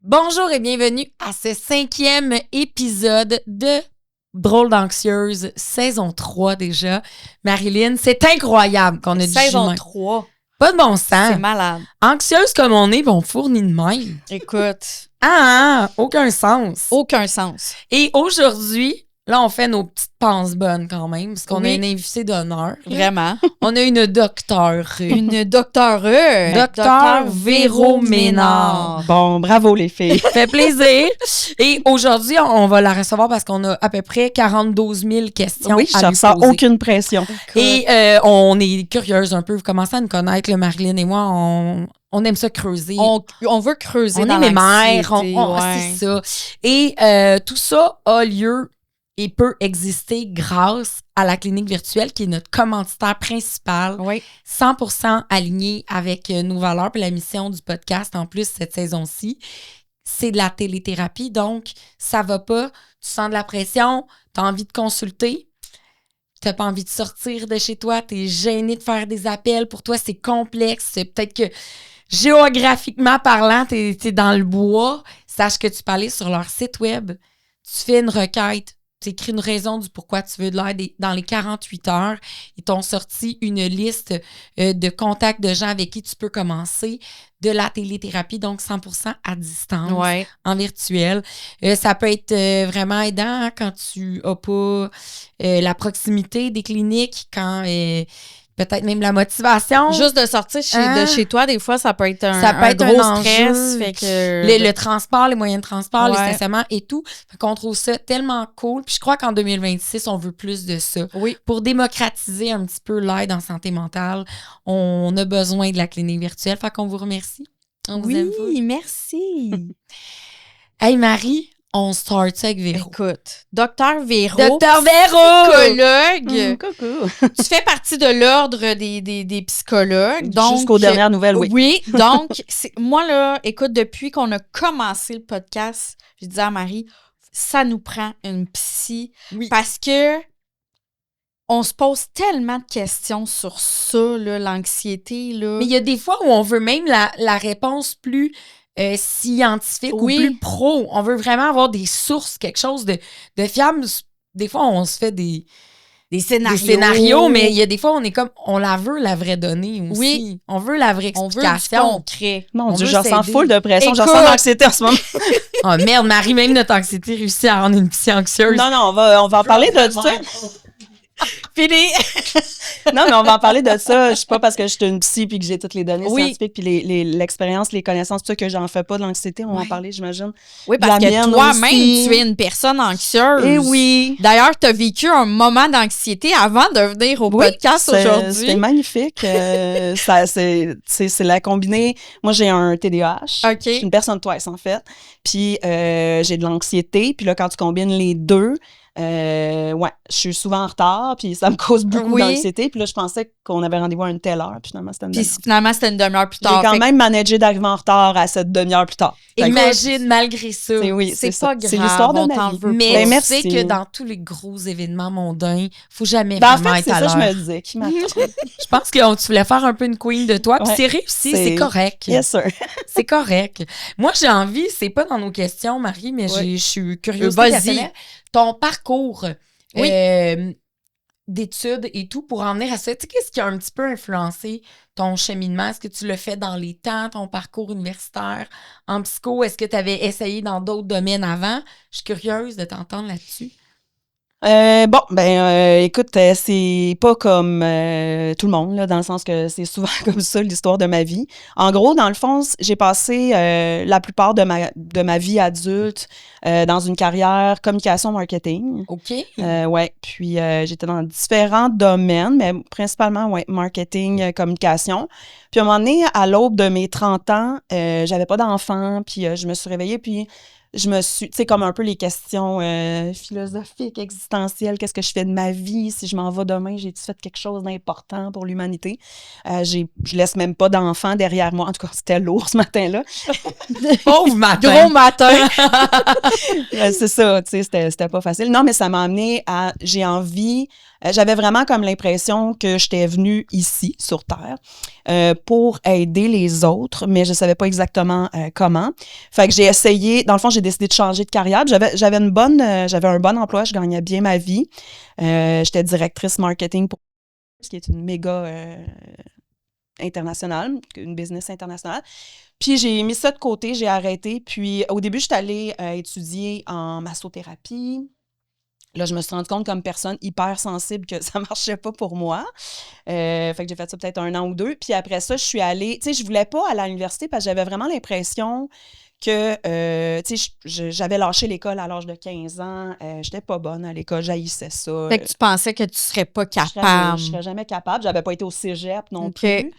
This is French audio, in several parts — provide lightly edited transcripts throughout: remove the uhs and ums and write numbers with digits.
Bonjour et bienvenue à ce 5e épisode de Drôle d'anxieuse, saison 3 déjà. Marilyn, c'est incroyable qu'on a du saison 3. Pas de bon sens. C'est malade. Anxieuse comme on est, on fournit de même. Écoute. Aucun sens. Aucun sens. Et aujourd'hui, là, on fait nos petites penses bonnes quand même, parce qu'on a une invitée d'honneur. Vraiment. On a une docteure. Une docteure. Docteur Véro Ménard. Bon, bravo les filles. Ça fait plaisir. Et aujourd'hui, on va la recevoir parce qu'on a à peu près 42 000 questions Oui, à je lui sens poser. aucune pression. Et on est curieuse un peu. Vous commencez à nous connaître, là, Marilyn et moi. On aime ça creuser. On veut creuser dans est mémères. ouais. C'est ça. Et tout ça a lieu et peut exister grâce à la clinique virtuelle qui est notre commanditaire principal. Oui. 100% aligné avec nos valeurs et la mission du podcast en plus cette saison-ci. C'est de la téléthérapie, donc ça va pas. Tu sens de la pression, tu as envie de consulter, tu n'as pas envie de sortir de chez toi, tu es gêné de faire des appels. Pour toi, c'est complexe. Peut-être que géographiquement parlant, tu es dans le bois. Sache que tu peux aller sur leur site web, tu fais une requête. Tu écris une raison du pourquoi tu veux de l'aide dans les 48 heures. Ils t'ont sorti une liste de contacts de gens avec qui tu peux commencer de la téléthérapie, donc 100% à distance, en virtuel. Ça peut être vraiment aidant hein, quand tu n'as pas la proximité des cliniques, quand peut-être même la motivation. Juste de sortir de chez toi, des fois, ça peut être un gros stress. Fait que le transport, les moyens de transport, les Ouais. stationnements et tout. Fait qu'on trouve ça tellement cool. Puis je crois qu'en 2026, on veut plus de ça. Oui. Pour démocratiser un petit peu l'aide en santé mentale, on a besoin de la clinique virtuelle. Fait qu'on vous remercie. On vous aime Oui, merci. Hey Marie, on start ça avec Véro. Écoute, docteur Véro. Docteur Véro! Psychologue. Coucou. Tu fais partie de l'ordre des psychologues. Donc, Jusqu'aux dernières nouvelles, oui. Oui, donc, moi, là, écoute, depuis qu'on a commencé le podcast, je disais à Marie, ça nous prend une psy. Oui. Parce que on se pose tellement de questions sur ça, là, l'anxiété, là. Mais il y a des fois où on veut même la réponse plus scientifique ou plus pro. On veut vraiment avoir des sources, quelque chose de fiable. Des fois, on se fait des scénarios, mais il y a des fois, on est comme, on la veut, la vraie donnée aussi. Oui. On veut la vraie On veut explication. du concret. Mon On Dieu, veut je ressens s'aider. full de pression. Je Écoute. ressens l'anxiété en ce moment. Oh merde, Marie, même notre anxiété réussit à rendre une psy anxieuse. Non, on va en parler de ça. Fini! Non, mais on va en parler de ça. Je sais pas parce que je suis une psy puis que j'ai toutes les données Oui. scientifiques puis l'expérience, les connaissances, tout ça que j'en fais pas de l'anxiété. On va en parler, j'imagine. Oui, parce La que mienne toi-même, aussi. tu es une personne anxieuse. Eh oui. D'ailleurs, tu as vécu un moment d'anxiété avant de venir au podcast aujourd'hui. C'était magnifique. C'est la combinée. Moi, j'ai un TDAH. OK. Je suis une personne twice, en fait. Puis, j'ai de l'anxiété. Puis là, quand tu combines les deux, je suis souvent en retard. Puis, ça me cause beaucoup d'anxiété. Puis là, je pensais qu'on avait rendez-vous à une telle heure. Puis finalement, c'était une Puis demi-heure. finalement, c'était une demi-heure plus tard. J'ai quand Fait que même managé d'arriver en retard à cette demi-heure plus tard. Fait que- Imagine, malgré ça. Oui, c'est ça. pas grave. C'est l'histoire de on ma t'en vie. veut Mais pas. Ben, tu merci. sais que dans tous les gros événements mondains, faut jamais Ben, en vraiment fait, être c'est à ça l'heure. que je me disais. Qui m'attend? Je pense que tu voulais faire un peu une queen de toi, puis Ouais. c'est réussi, C'est- c'est correct. Yes, sir. C'est correct. Moi, j'ai envie, c'est pas dans nos questions, Marie, mais je suis curieuse. Vas-y. Ton parcours Oui. d'études et tout pour en venir à ça. Tu sais, qu'est-ce qui a un petit peu influencé ton cheminement? Est-ce que tu l'as fait dans les temps, ton parcours universitaire en psycho? Est-ce que tu avais essayé dans d'autres domaines avant? Je suis curieuse de t'entendre là-dessus. Écoute, c'est pas comme tout le monde, là, dans le sens que c'est souvent comme ça l'histoire de ma vie. En gros, dans le fond, j'ai passé la plupart de ma vie adulte dans une carrière communication-marketing. OK. Puis j'étais dans différents domaines, mais principalement, marketing, communication. Puis à un moment donné, à l'aube de mes 30 ans, j'avais pas d'enfant, puis je me suis réveillée, puis je me suis, tu sais, comme un peu les questions philosophiques, existentielles, qu'est-ce que je fais de ma vie, si je m'en vais demain, j'ai-tu fait quelque chose d'important pour l'humanité? Je laisse même pas d'enfants derrière moi, en tout cas, c'était lourd ce matin-là. Pauvre matin! Gros matin! C'est ça, tu sais, c'était pas facile. Non, mais ça m'a amené à, j'ai envie J'avais vraiment comme l'impression que j'étais venue ici, sur Terre, pour aider les autres, mais je savais pas exactement comment. Fait que j'ai essayé, dans le fond, j'ai décidé de changer de carrière. J'avais un bon emploi, je gagnais bien ma vie. J'étais directrice marketing pour ce qui est une méga internationale, une business internationale. Puis j'ai mis ça de côté, j'ai arrêté. Puis au début, je suis allée étudier en massothérapie. Là, je me suis rendu compte comme personne hyper sensible que ça marchait pas pour moi. Fait que j'ai fait ça peut-être 1 an ou 2. Puis après ça, je suis allée... Tu sais, je voulais pas aller à l'université parce que j'avais vraiment l'impression que, tu sais, j'avais lâché l'école à l'âge de 15 ans. J'étais pas bonne à l'école, j'haïssais ça. Fait que tu pensais que tu serais pas capable. Je serais jamais capable. J'avais pas été au cégep non plus.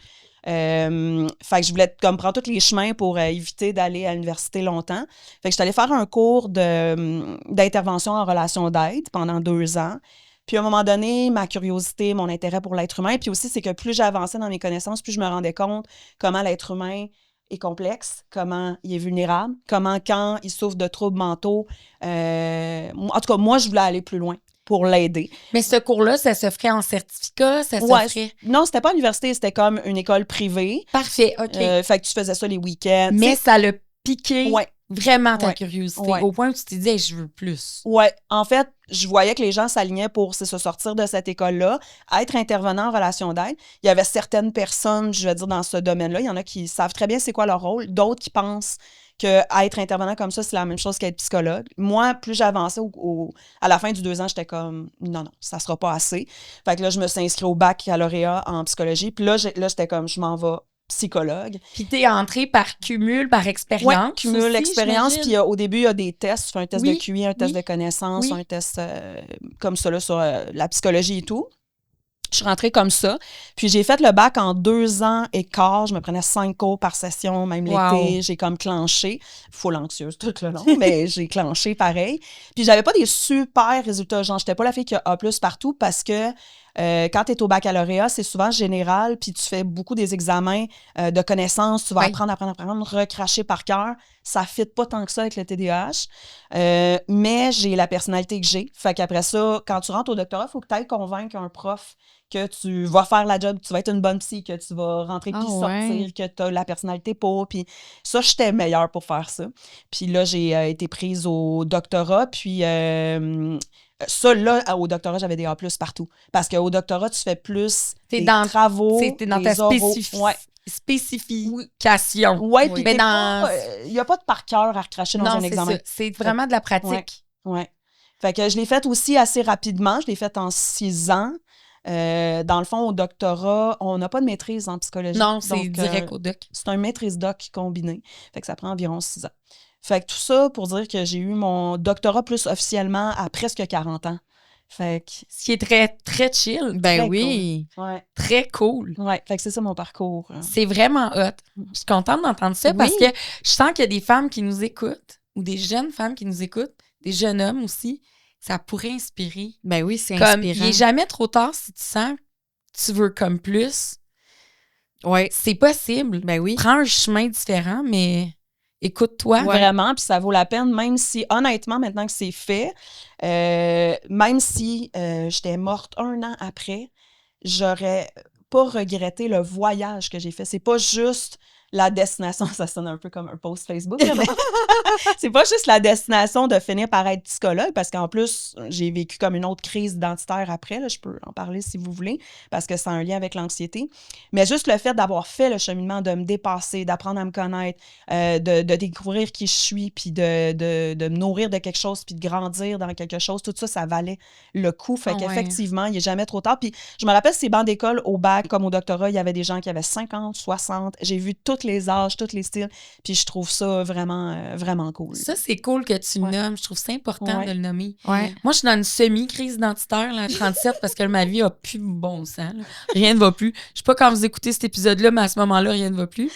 Fait que je voulais comme prendre tous les chemins pour éviter d'aller à l'université longtemps. Fait que je suis allée faire un cours d'intervention en relation d'aide pendant 2 ans. Puis à un moment donné, ma curiosité, mon intérêt pour l'être humain, puis aussi c'est que plus j'avançais dans mes connaissances, plus je me rendais compte comment l'être humain est complexe, comment il est vulnérable, comment quand il souffre de troubles mentaux. En tout cas, moi, je voulais aller plus loin pour l'aider. Mais ce cours-là, ça se ferait en certificat? Ça se ferait... Non, c'était pas à l'université, c'était comme une école privée. Parfait, OK. Fait que tu faisais ça les week-ends. Mais ça l'a piqué Ouais. vraiment ta Ouais. curiosité, Ouais. au point où tu t'es dit hey, « je veux plus ». Ouais, en fait, je voyais que les gens s'alignaient pour se sortir de cette école-là, être intervenant en relation d'aide. Il y avait certaines personnes, je vais dire, dans ce domaine-là, il y en a qui savent très bien c'est quoi leur rôle, d'autres qui pensent qu'être intervenant comme ça, c'est la même chose qu'être psychologue. Moi, plus j'avançais à la fin du 2 ans, j'étais comme « non, ça sera pas assez ». Fait que là, je me suis inscrite au baccalauréat en psychologie. Puis là, j'étais comme « je m'en vais psychologue ». Puis t'es entrée par cumul, par expérience. Oui, cumul, expérience. Puis au début, il y a des tests. Tu fais un test de QI, un test de connaissance, un test comme ça là, sur la psychologie et tout. Je suis rentrée comme ça. Puis j'ai fait le bac en 2 ans et quart. Je me prenais 5 cours par session, même l'été. J'ai comme clenché. Full anxieuse tout le long, mais j'ai clenché pareil. Puis j'avais pas des super résultats. Genre, j'étais pas la fille qui a A+ partout parce que quand tu es au baccalauréat, c'est souvent général, puis tu fais beaucoup des examens de connaissances, tu vas apprendre, recracher par cœur. Ça ne fit pas tant que ça avec le TDAH. Mais j'ai la personnalité que j'ai. Fait qu'après ça, quand tu rentres au doctorat, il faut que tu ailles convaincre un prof que tu vas faire la job, que tu vas être une bonne psy, que tu vas rentrer puis sortir, que tu as la personnalité pour. Puis ça, j'étais meilleure pour faire ça. Puis là, j'ai été prise au doctorat, puis... ça, là, au doctorat, j'avais des A+ partout. Parce qu'au doctorat, tu fais plus des travaux, t'es dans ta spécification. Oui, puis il n'y a pas de par cœur à recracher dans un examen. Non, c'est vraiment de la pratique. Oui. Fait que je l'ai fait aussi assez rapidement. Je l'ai fait en 6 ans. Dans le fond, au doctorat, on n'a pas de maîtrise en psychologie. Non, c'est direct au doc. C'est un maîtrise-doc combiné. Fait que ça prend environ 6 ans. Fait que tout ça pour dire que j'ai eu mon doctorat plus officiellement à presque 40 ans. Fait que... Ce qui est très, très chill. Ben très oui. Cool. Ouais. Très cool. Ouais, fait que c'est ça mon parcours. C'est vraiment hot. Je suis contente d'entendre ça parce que je sens qu'il y a des femmes qui nous écoutent ou des jeunes femmes qui nous écoutent, des jeunes hommes aussi. Ça pourrait inspirer. Ben oui, c'est comme, inspirant. Il n'est jamais trop tard si tu sens que tu veux comme plus. Oui. C'est possible. Ben oui. Prends un chemin différent, mais... Écoute-toi. Ouais. Vraiment, puis ça vaut la peine, même si, honnêtement, maintenant que c'est fait, même si j'étais morte 1 an après, j'aurais pas regretté le voyage que j'ai fait. C'est pas juste la destination, ça sonne un peu comme un post Facebook, mais c'est pas juste la destination de finir par être psychologue, parce qu'en plus, j'ai vécu comme une autre crise identitaire après, là, je peux en parler si vous voulez, parce que c'est un lien avec l'anxiété. Mais juste le fait d'avoir fait le cheminement, de me dépasser, d'apprendre à me connaître, de découvrir qui je suis, puis de me nourrir de quelque chose, puis de grandir dans quelque chose, tout ça, ça valait le coup. Fait qu'effectivement, il n'est jamais trop tard. Puis je me rappelle, ces bancs d'école, au bac comme au doctorat, il y avait des gens qui avaient 50, 60. J'ai vu tous les âges, tous les styles. Puis je trouve ça vraiment, vraiment cool. Ça, c'est cool que tu le nommes. Je trouve ça important de le nommer. Ouais. Moi, je suis dans une semi-crise identitaire là, à 37 parce que ma vie a plus bon sens. Là. Rien ne va plus. Je sais pas quand vous écoutez cet épisode-là, mais à ce moment-là, rien ne va plus.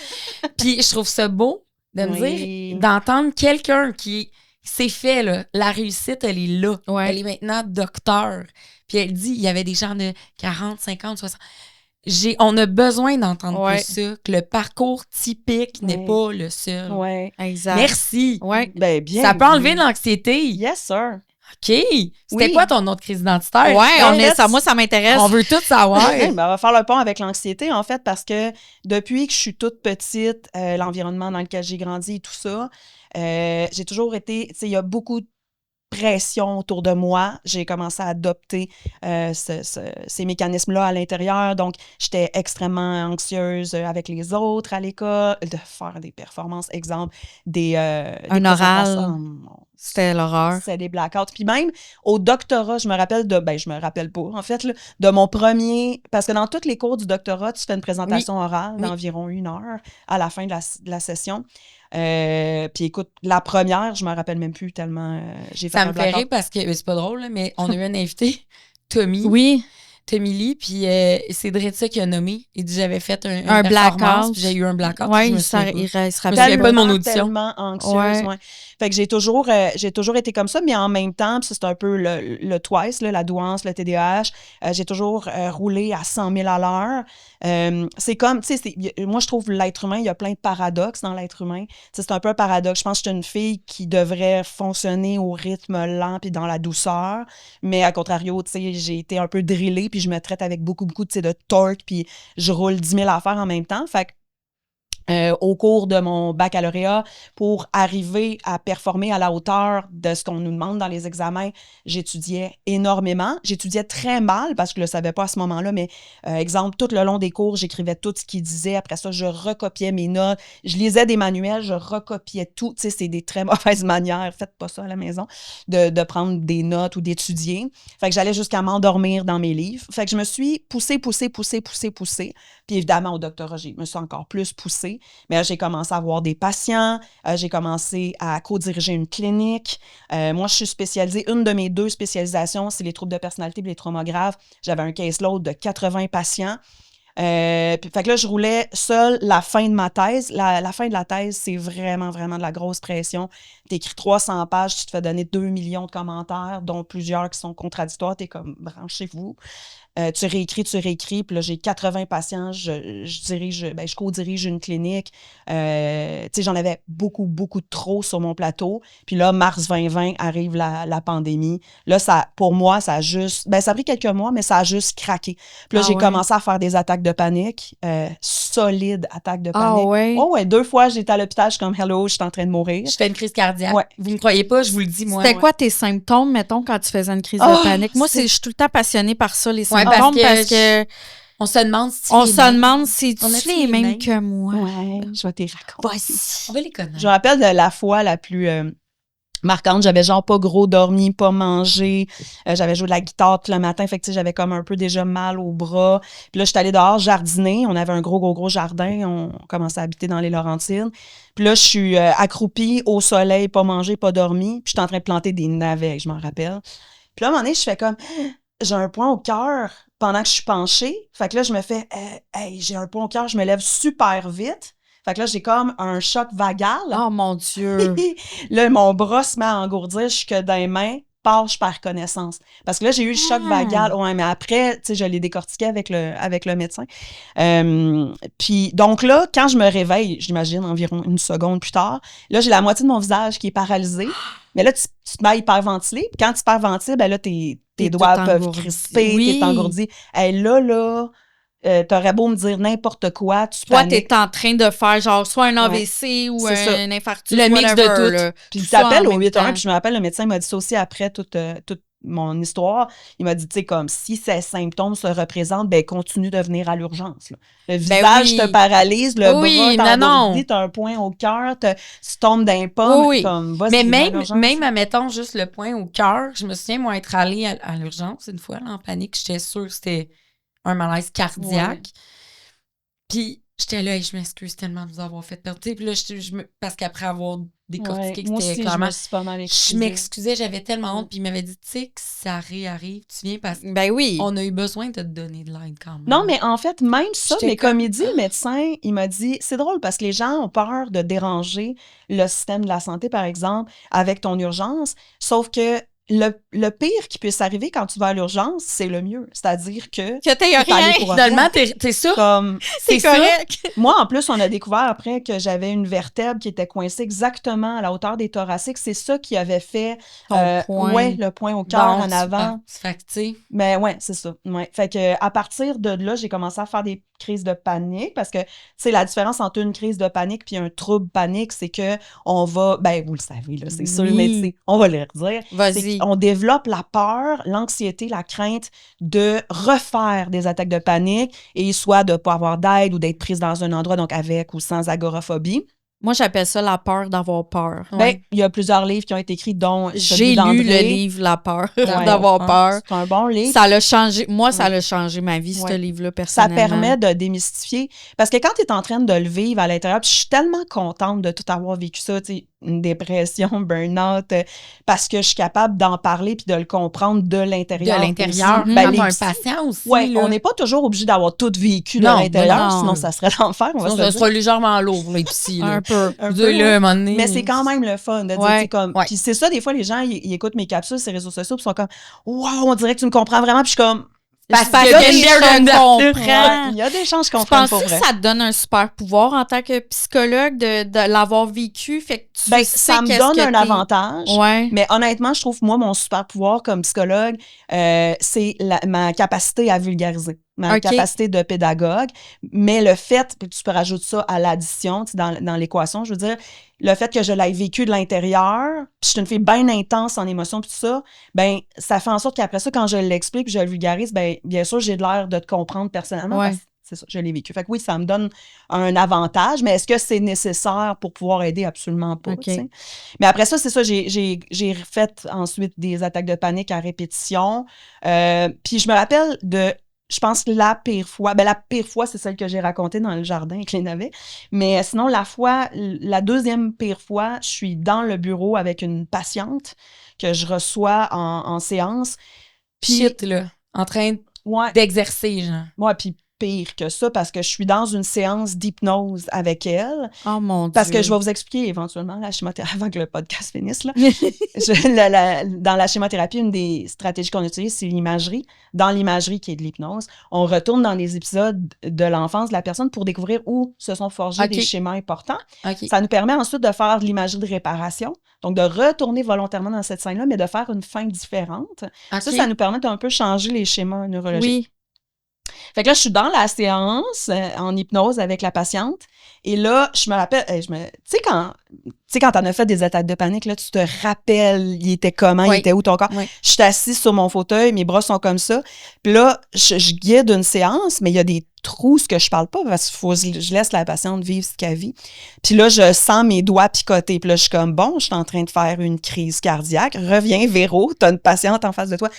Puis je trouve ça beau de me dire, d'entendre quelqu'un qui s'est fait, là, la réussite, elle est là. Ouais. Elle est maintenant docteur. Puis elle dit, il y avait des gens de 40, 50, 60... on a besoin d'entendre plus ça, que le parcours typique n'est pas le seul. Oui, exact. Merci. Ouais. Ben, bien. Ça peut enlever de l'anxiété. Yes, sir. OK. C'était Oui. quoi ton autre crise identitaire? Ouais, moi, ça m'intéresse. On veut tout savoir. On va faire le pont avec l'anxiété, en fait, parce que depuis que je suis toute petite, l'environnement dans lequel j'ai grandi et tout ça, j'ai toujours été, tu sais, il y a beaucoup de pression autour de moi. J'ai commencé à adopter ces mécanismes-là à l'intérieur. Donc, j'étais extrêmement anxieuse avec les autres à l'école, de faire des performances, exemple, des oral. C'était l'horreur. C'est des blackouts. Puis même au doctorat, je me rappelle je me rappelle pas, en fait, là, de mon premier... Parce que dans tous les cours du doctorat, tu fais une présentation orale d'environ 1 heure à la fin de la session. Puis écoute, la première, je me rappelle même plus tellement j'ai fait Ça un me fait blackout. rire parce que c'est pas drôle, là, mais on a eu un invité, Tommy. Oui. Tommy Lee, puis c'est de ça qu'il a nommé. Il dit j'avais fait une Un performance, blackout. puis j'ai eu un blackout. Ouais, je me il souviens pas. se Je me rappelle souviens pas de mon audition. Tellement anxieuse, ouais. Fait que j'ai toujours été comme ça, mais en même temps, puis ça, c'est un peu le twice, là, la douance, le TDAH, j'ai toujours roulé à 100 000 à l'heure. C'est comme, tu sais, moi, je trouve l'être humain, il y a plein de paradoxes dans l'être humain. C'est un peu un paradoxe. Je pense que je suis une fille qui devrait fonctionner au rythme lent puis dans la douceur, mais à contrario, tu sais, j'ai été un peu drillée, puis je me traite avec beaucoup, tu sais, de torque, puis je roule 10 000 affaires en même temps. Fait que au cours de mon baccalauréat, pour arriver à performer à la hauteur de ce qu'on nous demande dans les examens, j'étudiais énormément. J'étudiais très mal parce que je ne le savais pas à ce moment-là, mais exemple, tout le long des cours, j'écrivais tout ce qu'il disait. Après ça, je recopiais mes notes. Je lisais des manuels, je recopiais tout. Tu sais, c'est des très mauvaises manières. Faites pas ça à la maison, de prendre des notes ou d'étudier. Fait que j'allais jusqu'à m'endormir dans mes livres. Fait que je me suis poussée. Puis évidemment, au doctorat, je me suis encore plus poussée. Mais là, j'ai commencé à avoir des patients, j'ai commencé à co-diriger une clinique. Moi, je suis spécialisée, une de mes 2 spécialisations, c'est les troubles de personnalité et les traumas graves. J'avais un caseload de 80 patients. Fait que là, je roulais seule la fin de ma thèse. La fin de la thèse, c'est vraiment, vraiment de la grosse pression. Tu écris 300 pages, tu te fais donner 2 millions de commentaires, dont plusieurs qui sont contradictoires. Tu es comme, branchez-vous. Tu réécris, puis là, j'ai 80 patients, je co-dirige une clinique. Tu sais, j'en avais beaucoup de trop sur mon plateau. Puis là, mars 2020, arrive la pandémie. Là, pour moi, ça a juste... ça a pris quelques mois, mais ça a juste craqué. Puis là, j'ai commencé à faire des attaques de panique, solides attaques de panique. Ah ouais? Oh ouais, 2 fois, j'étais à l'hôpital, je suis comme « Hello, je suis en train de mourir ». Je fais une crise cardiaque. Ouais. Vous me croyez pas, je vous le dis, moi. C'était quoi tes symptômes, mettons, quand tu faisais une crise de panique? Moi, je suis tout le temps passionnée par ça, les symptômes, parce que on se demande si on se demande si tu a-tu les mêmes que moi. Ouais, je vais te raconter. On va les connaître. Je me rappelle de la fois la plus marquante. J'avais genre pas gros dormi, pas mangé. J'avais joué de la guitare tout le matin. Fait que, tu sais, j'avais comme un peu déjà mal au bras. Puis là, j'étais allée dehors jardiner. On avait un gros jardin. On commençait à habiter dans les Laurentides. Puis là, je suis accroupie au soleil, pas mangé, pas dormi. Puis j'étais en train de planter des navets, je m'en rappelle. Puis là, à un moment donné, je fais comme... J'ai un point au cœur pendant que je suis penchée. Fait que là, je me fais... hey, j'ai un point au cœur. Je me lève super vite. Fait que là, j'ai comme un choc vagal. Oh mon Dieu! Là, mon bras se met à engourdir, je suis que dans les mains, je perds connaissance. Parce que là, j'ai eu le choc vagal. Ouais, mais après, tu sais, je l'ai décortiqué avec le médecin. Puis, donc là, quand je me réveille, j'imagine environ 1 seconde plus tard, là, j'ai la moitié de mon visage qui est paralysé. Mais là, tu te mets à hyperventiler. Puis quand tu hyperventiles, ben là, tes doigts peuvent crisper, t'es engourdi. Hey, là, t'aurais beau me dire n'importe quoi, tu Toi, paniques. t'es en train de faire genre soit un AVC ou un infarctus, le mix de tout. Là. Puis tu t'appelles au 811, puis je me rappelle, le médecin m'a dit ça aussi après toute mon histoire. Il m'a dit, tu sais, comme si ces symptômes se représentent, ben continue de venir à l'urgence. Là. Le visage te paralyse, le bras t'engourdit, t'as un point au cœur, tu tombes d'un pomme. Comme, mais même, admettons, juste le point au cœur, je me souviens, moi, être allée à l'urgence une fois, là, en panique, j'étais sûre que c'était un malaise cardiaque. Puis j'étais là, et je m'excuse tellement de vous avoir fait perdre. Puis là, parce qu'après avoir décortiqué, moi aussi, clairement, je m'excusais, j'avais tellement honte. Puis il m'avait dit, tu sais que ça réarrive, tu viens parce qu'on a eu besoin de te donner de l'aide quand même. Non, mais en fait, même ça, mais comme il dit, le médecin, il m'a dit, c'est drôle parce que les gens ont peur de déranger le système de la santé, par exemple, avec ton urgence. Sauf que le pire qui puisse arriver quand tu vas à l'urgence, c'est le mieux. C'est-à-dire que t'aies faut aller rien. pour Finalement, t'es ça. comme C'est ça. correct. moi, en plus, on a découvert après que j'avais une vertèbre qui était coincée exactement à la hauteur des thoraciques. C'est ça qui avait fait Ton point. ouais, le point au cœur Bon, en avant. Fait que, tu sais, Mais ouais, c'est ça. Ouais. Fait que à partir de là, j'ai commencé à faire des crises de panique parce que, tu sais, la différence entre une crise de panique puis un trouble panique, c'est que on va, ben, vous le savez, là, c'est sûr, Oui. mais tu sais, on va le redire. Vas-y. On développe la peur, l'anxiété, la crainte de refaire des attaques de panique et soit de pas avoir d'aide ou d'être prise dans un endroit, donc avec ou sans agoraphobie. Moi, j'appelle ça la peur d'avoir peur. Ben, il y a plusieurs livres qui ont été écrits, dont J'ai lu le livre La peur d'avoir peur. C'est un bon livre. Ça l'a changé. Moi, ça a changé ma vie, ce livre-là, Ça personnellement. permet de démystifier. Parce que quand tu es en train de le vivre à l'intérieur, puis je suis tellement contente de tout avoir vécu ça, tu sais, une dépression, burn-out, parce que je suis capable d'en parler puis de le comprendre de l'intérieur. de l'intérieur, aussi. Ben, comme les un psy- patient aussi. Ouais, là. on n'est pas toujours obligé d'avoir tout vécu de Non, l'intérieur, non. sinon ça serait l'enfer. On va Sinon, se le ça dire. sera légèrement lourd, les psy. Là. Un peu. Un Je peu, veux dire, là, à un moment donné, Mais c'est quand même le fun de dire, Ouais. tu sais, comme. Ouais. Puis c'est ça, des fois, les gens, ils écoutent mes capsules sur les réseaux sociaux, puis ils sont comme, waouh, on dirait que tu me comprends vraiment, puis je suis comme. Parce Parce que que je je comprends. Il y a des chances qu'on Tu comprenne penses pour que vrai. ça te donne un super pouvoir en tant que psychologue de l'avoir vécu? Fait que tu Ben, sais ça me qu'est-ce donne que un t'es- avantage. Ouais. Mais honnêtement, je trouve, moi, mon super pouvoir comme psychologue, c'est ma capacité à vulgariser, ma OK. capacité de pédagogue. Mais le fait, puis tu peux rajouter ça à l'addition, tu sais, dans l'équation, je veux dire, le fait que je l'ai vécu de l'intérieur, puis je suis une fille bien intense en émotion, puis tout ça, ben ça fait en sorte qu'après ça, quand je l'explique, je le vulgarise, ben bien sûr, j'ai de l'air de te comprendre personnellement. Ouais. Parce que c'est ça, je l'ai vécu. Fait que oui, ça me donne un avantage, mais est-ce que c'est nécessaire pour pouvoir aider? Absolument pas. OK. Tu sais. Mais après ça, c'est ça, j'ai fait ensuite des attaques de panique à répétition. Puis je me rappelle je pense que la pire fois, c'est celle que j'ai racontée dans le jardin avec les navets. Mais sinon, la deuxième pire fois, je suis dans le bureau avec une patiente que je reçois en séance. Puis, Shit, là. En train ouais, d'exercer, genre. moi, puis pire que ça, parce que je suis dans une séance d'hypnose avec elle. Oh mon Dieu. Parce que je vais vous expliquer éventuellement la schémothérapie avant que le podcast finisse. Là. Dans la schémothérapie, une des stratégies qu'on utilise, c'est l'imagerie. Dans l'imagerie qui est de l'hypnose, on retourne dans les épisodes de l'enfance de la personne pour découvrir où se sont forgés OK. des schémas importants. OK. Ça nous permet ensuite de faire de l'imagerie de réparation, donc de retourner volontairement dans cette scène-là, mais de faire une fin différente. OK. Ça nous permet d'un peu changer les schémas neurologiques. Oui. Fait que là, je suis dans la séance en hypnose avec la patiente. Et là, je me rappelle, tu sais, quand t'en as fait des attaques de panique, là, tu te rappelles, il était comment, Oui. il était où ton corps. Oui. Je suis assise sur mon fauteuil, mes bras sont comme ça. Puis là, je guide une séance, mais il y a des trous ce que je parle pas parce qu'il faut que je laisse la patiente vivre ce qu'elle vit. Puis là, je sens mes doigts picoter. Puis là, je suis comme, bon, je suis en train de faire une crise cardiaque. Reviens, Véro, t'as une patiente en face de toi.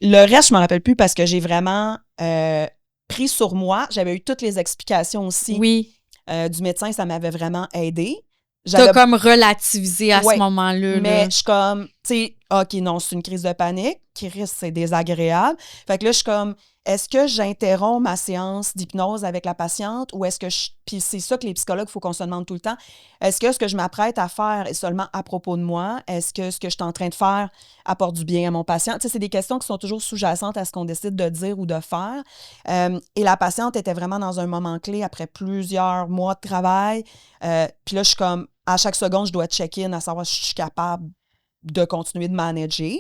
Le reste, je me rappelle plus parce que j'ai vraiment pris sur moi. J'avais eu toutes les explications aussi Oui. du médecin. Ça m'avait vraiment aidé. T'as comme relativisé à Ouais, ce moment-là. Mais là. je suis comme, tu sais, OK, non, c'est une crise de panique. Crise, c'est désagréable. Fait que là, je suis comme, est-ce que j'interromps ma séance d'hypnose avec la patiente ou est-ce que puis c'est ça que les psychologues, il faut qu'on se demande tout le temps. Est-ce que ce que je m'apprête à faire est seulement à propos de moi? Est-ce que ce que je suis en train de faire apporte du bien à mon patient? Tu sais, c'est des questions qui sont toujours sous-jacentes à ce qu'on décide de dire ou de faire. Et la patiente était vraiment dans un moment clé après plusieurs mois de travail. Puis là, je suis comme, à chaque seconde, je dois check-in à savoir si je suis capable de continuer de manager.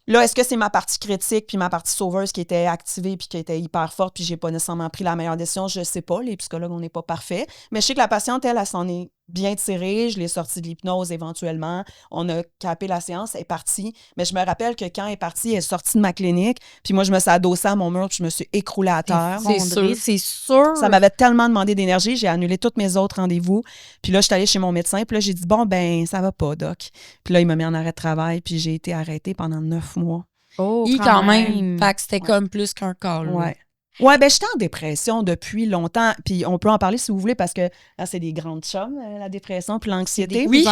Là, est-ce que c'est ma partie critique puis ma partie sauveuse qui était activée puis qui était hyper forte puis j'ai pas nécessairement pris la meilleure décision? Je sais pas. Les psychologues, on n'est pas parfaits. Mais je sais que la patiente, elle s'en est bien tirée. Je l'ai sortie de l'hypnose éventuellement. On a capé la séance, elle est partie. Mais je me rappelle que quand elle est partie, elle est sortie de ma clinique. Puis moi, je me suis adossée à mon mur puis je me suis écroulée à terre. C'est sûr. Ça m'avait tellement demandé d'énergie. J'ai annulé tous mes autres rendez-vous. Puis là, je suis allée chez mon médecin. Puis là, j'ai dit, bon, ben, ça va pas, doc. Puis là, il m'a mis en arrêt de travail. Puis j'ai été arrêtée pendant 9 mois. Oh, Quand même. Fait que c'était comme plus qu'un call. Ouais. Ouais, ben j'étais en dépression depuis longtemps. Puis on peut en parler si vous voulez parce que là, c'est des grandes chums, la dépression puis l'anxiété. Oui.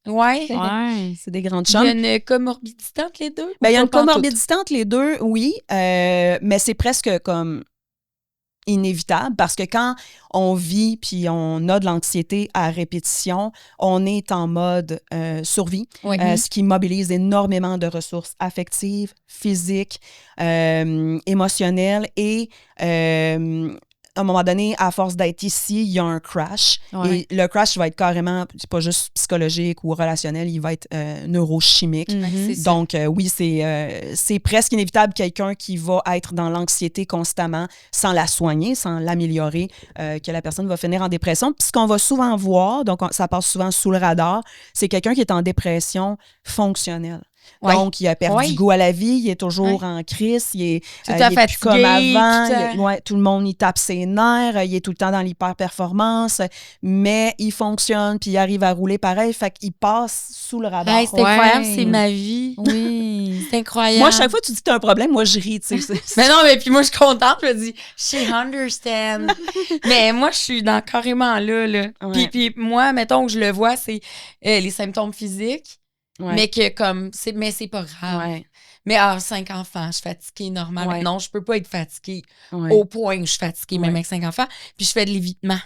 Ouais. Ouais. C'est des grandes Il y chums. a une comorbidité entre les deux? Ben, il y a Ou une pas pantoute? comorbidité entre les deux, oui. Mais c'est presque comme inévitable parce que quand on vit puis on a de l'anxiété à répétition, on est en mode survie, Oui. ce qui mobilise énormément de ressources affectives, physiques, émotionnelles et à un moment donné, à force d'être ici, il y a un crash. Ouais. Et le crash va être carrément, c'est pas juste psychologique ou relationnel, il va être neurochimique. C'est ça. Donc, oui, c'est presque inévitable quelqu'un qui va être dans l'anxiété constamment sans la soigner, sans l'améliorer, que la personne va finir en dépression. Puis ce qu'on va souvent voir, donc ça passe souvent sous le radar, c'est quelqu'un qui est en dépression fonctionnelle. Ouais. Donc, il a perdu goût à la vie, il est toujours en crise, il est, Tout le temps il est plus comme fatigué, avant. Tout le monde, il tape ses nerfs, il est tout le temps dans l'hyper-performance, mais il fonctionne, puis il arrive à rouler pareil, fait qu'il passe sous le radar. Hey, c'est incroyable, c'est ma vie. Oui. C'est incroyable. Moi, chaque fois que tu dis que tu as un problème, moi, je ris, tu sais. Mais non, mais puis moi, je suis contente, je me dis, she understand. Mais moi, je suis dans carrément là. Ouais. Puis moi, mettons que je le vois, c'est les symptômes physiques, mais que comme, mais c'est pas grave. Ouais. Mais 5 enfants, je suis fatiguée normalement. Ouais. Non, je peux pas être fatiguée Ouais. au point où je suis fatiguée, même Ouais. avec 5 enfants. Puis je fais de l'évitement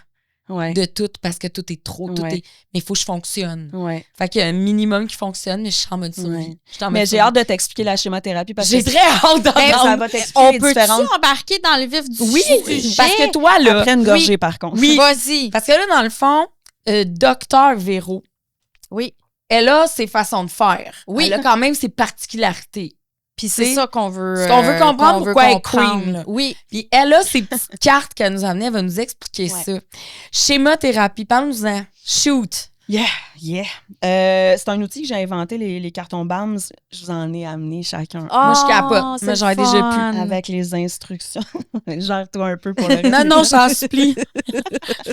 Ouais. de tout parce que tout est trop, Ouais. mais il faut que je fonctionne. Ouais. Fait qu'il y a un minimum qui fonctionne, mais je suis en mode survie. Ouais. Je suis en mode Mais j'ai survie. hâte de t'expliquer la schémothérapie parce J'ai que très hâte d'entendre. ça va t'expliquer On les peut-tu différentes... embarquer dans le vif du Oui, sujet? parce que toi, là, Après une gorgée, par contre. Oui. Vas-y. parce que là, dans le fond, Docteur Véro, Oui. elle a ses façons de faire. Oui. Elle a quand même ses particularités. Puis c'est C'est ça qu'on veut... ce qu'on veut comprendre, qu'on veut pourquoi elle est comprendre. queen, là. Oui. Puis elle a ses petites cartes qu'elle nous a amenées. Elle va nous expliquer Ouais. ça. Schémothérapie, parle-nous-en. Shoot. Yeah. C'est un outil que j'ai inventé, les cartons BAMS. Je vous en ai amené chacun. Moi, je capote. Oh, c'est Moi, j'en ai le déjà fun. Avec les instructions. Gère-toi un peu pour le reste. Non, j'en supplie.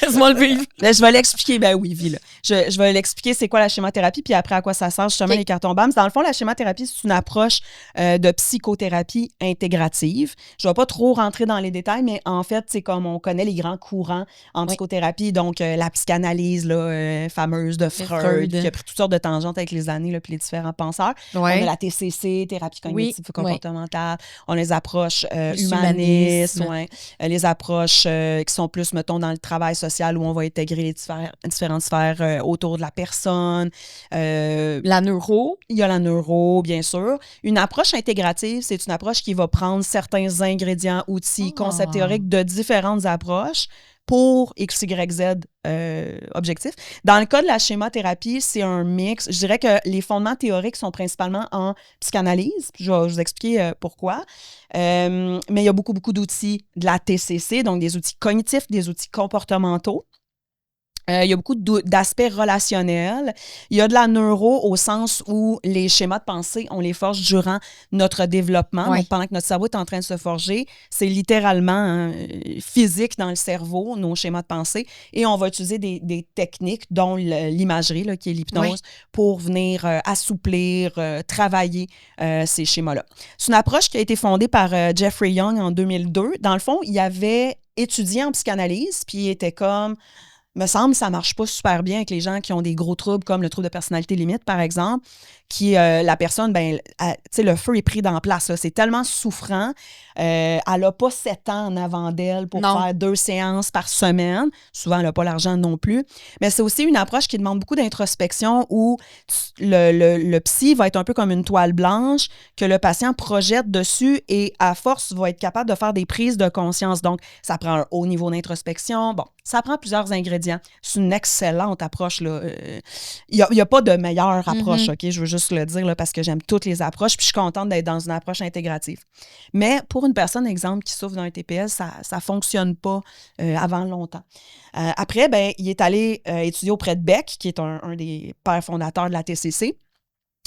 Laisse-moi le vivre. Là, je vais l'expliquer. Ben oui, Vie, là. Je vais l'expliquer c'est quoi la schémothérapie, puis après à quoi ça sert justement Ok. les cartons BAMS. Dans le fond, la schémothérapie, c'est une approche de psychothérapie intégrative. Je vais pas trop rentrer dans les détails, mais en fait, c'est comme on connaît les grands courants en Oui. psychothérapie, donc la psychanalyse là, fameuse de Freud, Freud. qui a pris toutes sortes de tangentes avec les années, là, puis les différents penseurs. On a Ouais. la TCC, thérapie cognitive Oui, comportementale. On a les approches Plus humanistes, humanisme. ouais. Les approches qui sont plus, mettons, dans le travail social où on va intégrer les différentes sphères autour de la personne. La neuro. Il y a la neuro, bien sûr. Une approche intégrative, c'est une approche qui va prendre certains ingrédients, outils, concepts théoriques de différentes approches pour X, Y, Z objectifs. Dans le cas de la schémothérapie, c'est un mix. Je dirais que les fondements théoriques sont principalement en psychanalyse. Je vais vous expliquer pourquoi. Mais il y a beaucoup d'outils de la TCC, donc des outils cognitifs, des outils comportementaux. Il y a beaucoup d'aspects relationnels. Il y a de la neuro au sens où les schémas de pensée, on les forge durant notre développement. Ouais. Donc, pendant que notre cerveau est en train de se forger, c'est littéralement physique dans le cerveau, nos schémas de pensée. Et on va utiliser des techniques, dont l'imagerie, là, qui est l'hypnose, Ouais. pour venir assouplir, travailler ces schémas-là. C'est une approche qui a été fondée par Jeffrey Young en 2002. Dans le fond, il avait étudié en psychanalyse, puis il était comme... me semble que ça marche pas super bien avec les gens qui ont des gros troubles comme le trouble de personnalité limite, par exemple, qui, la personne, tu sais, le feu est pris dans la place. Là. C'est tellement souffrant. Elle n'a pas 7 ans en avant d'elle pour Non. faire 2 séances par semaine. Souvent, elle n'a pas l'argent non plus. Mais c'est aussi une approche qui demande beaucoup d'introspection où le psy va être un peu comme une toile blanche que le patient projette dessus et à force va être capable de faire des prises de conscience. Donc, ça prend un haut niveau d'introspection. Bon, ça prend plusieurs ingrédients. C'est une excellente approche. Il n'y a pas de meilleure approche, OK? Je veux juste le dire là, parce que j'aime toutes les approches puis je suis contente d'être dans une approche intégrative. Mais pour une personne, exemple, qui souffre d'un TPS, ça ne fonctionne pas avant longtemps. Après, il est allé étudier auprès de Beck, qui est un des pères fondateurs de la TCC.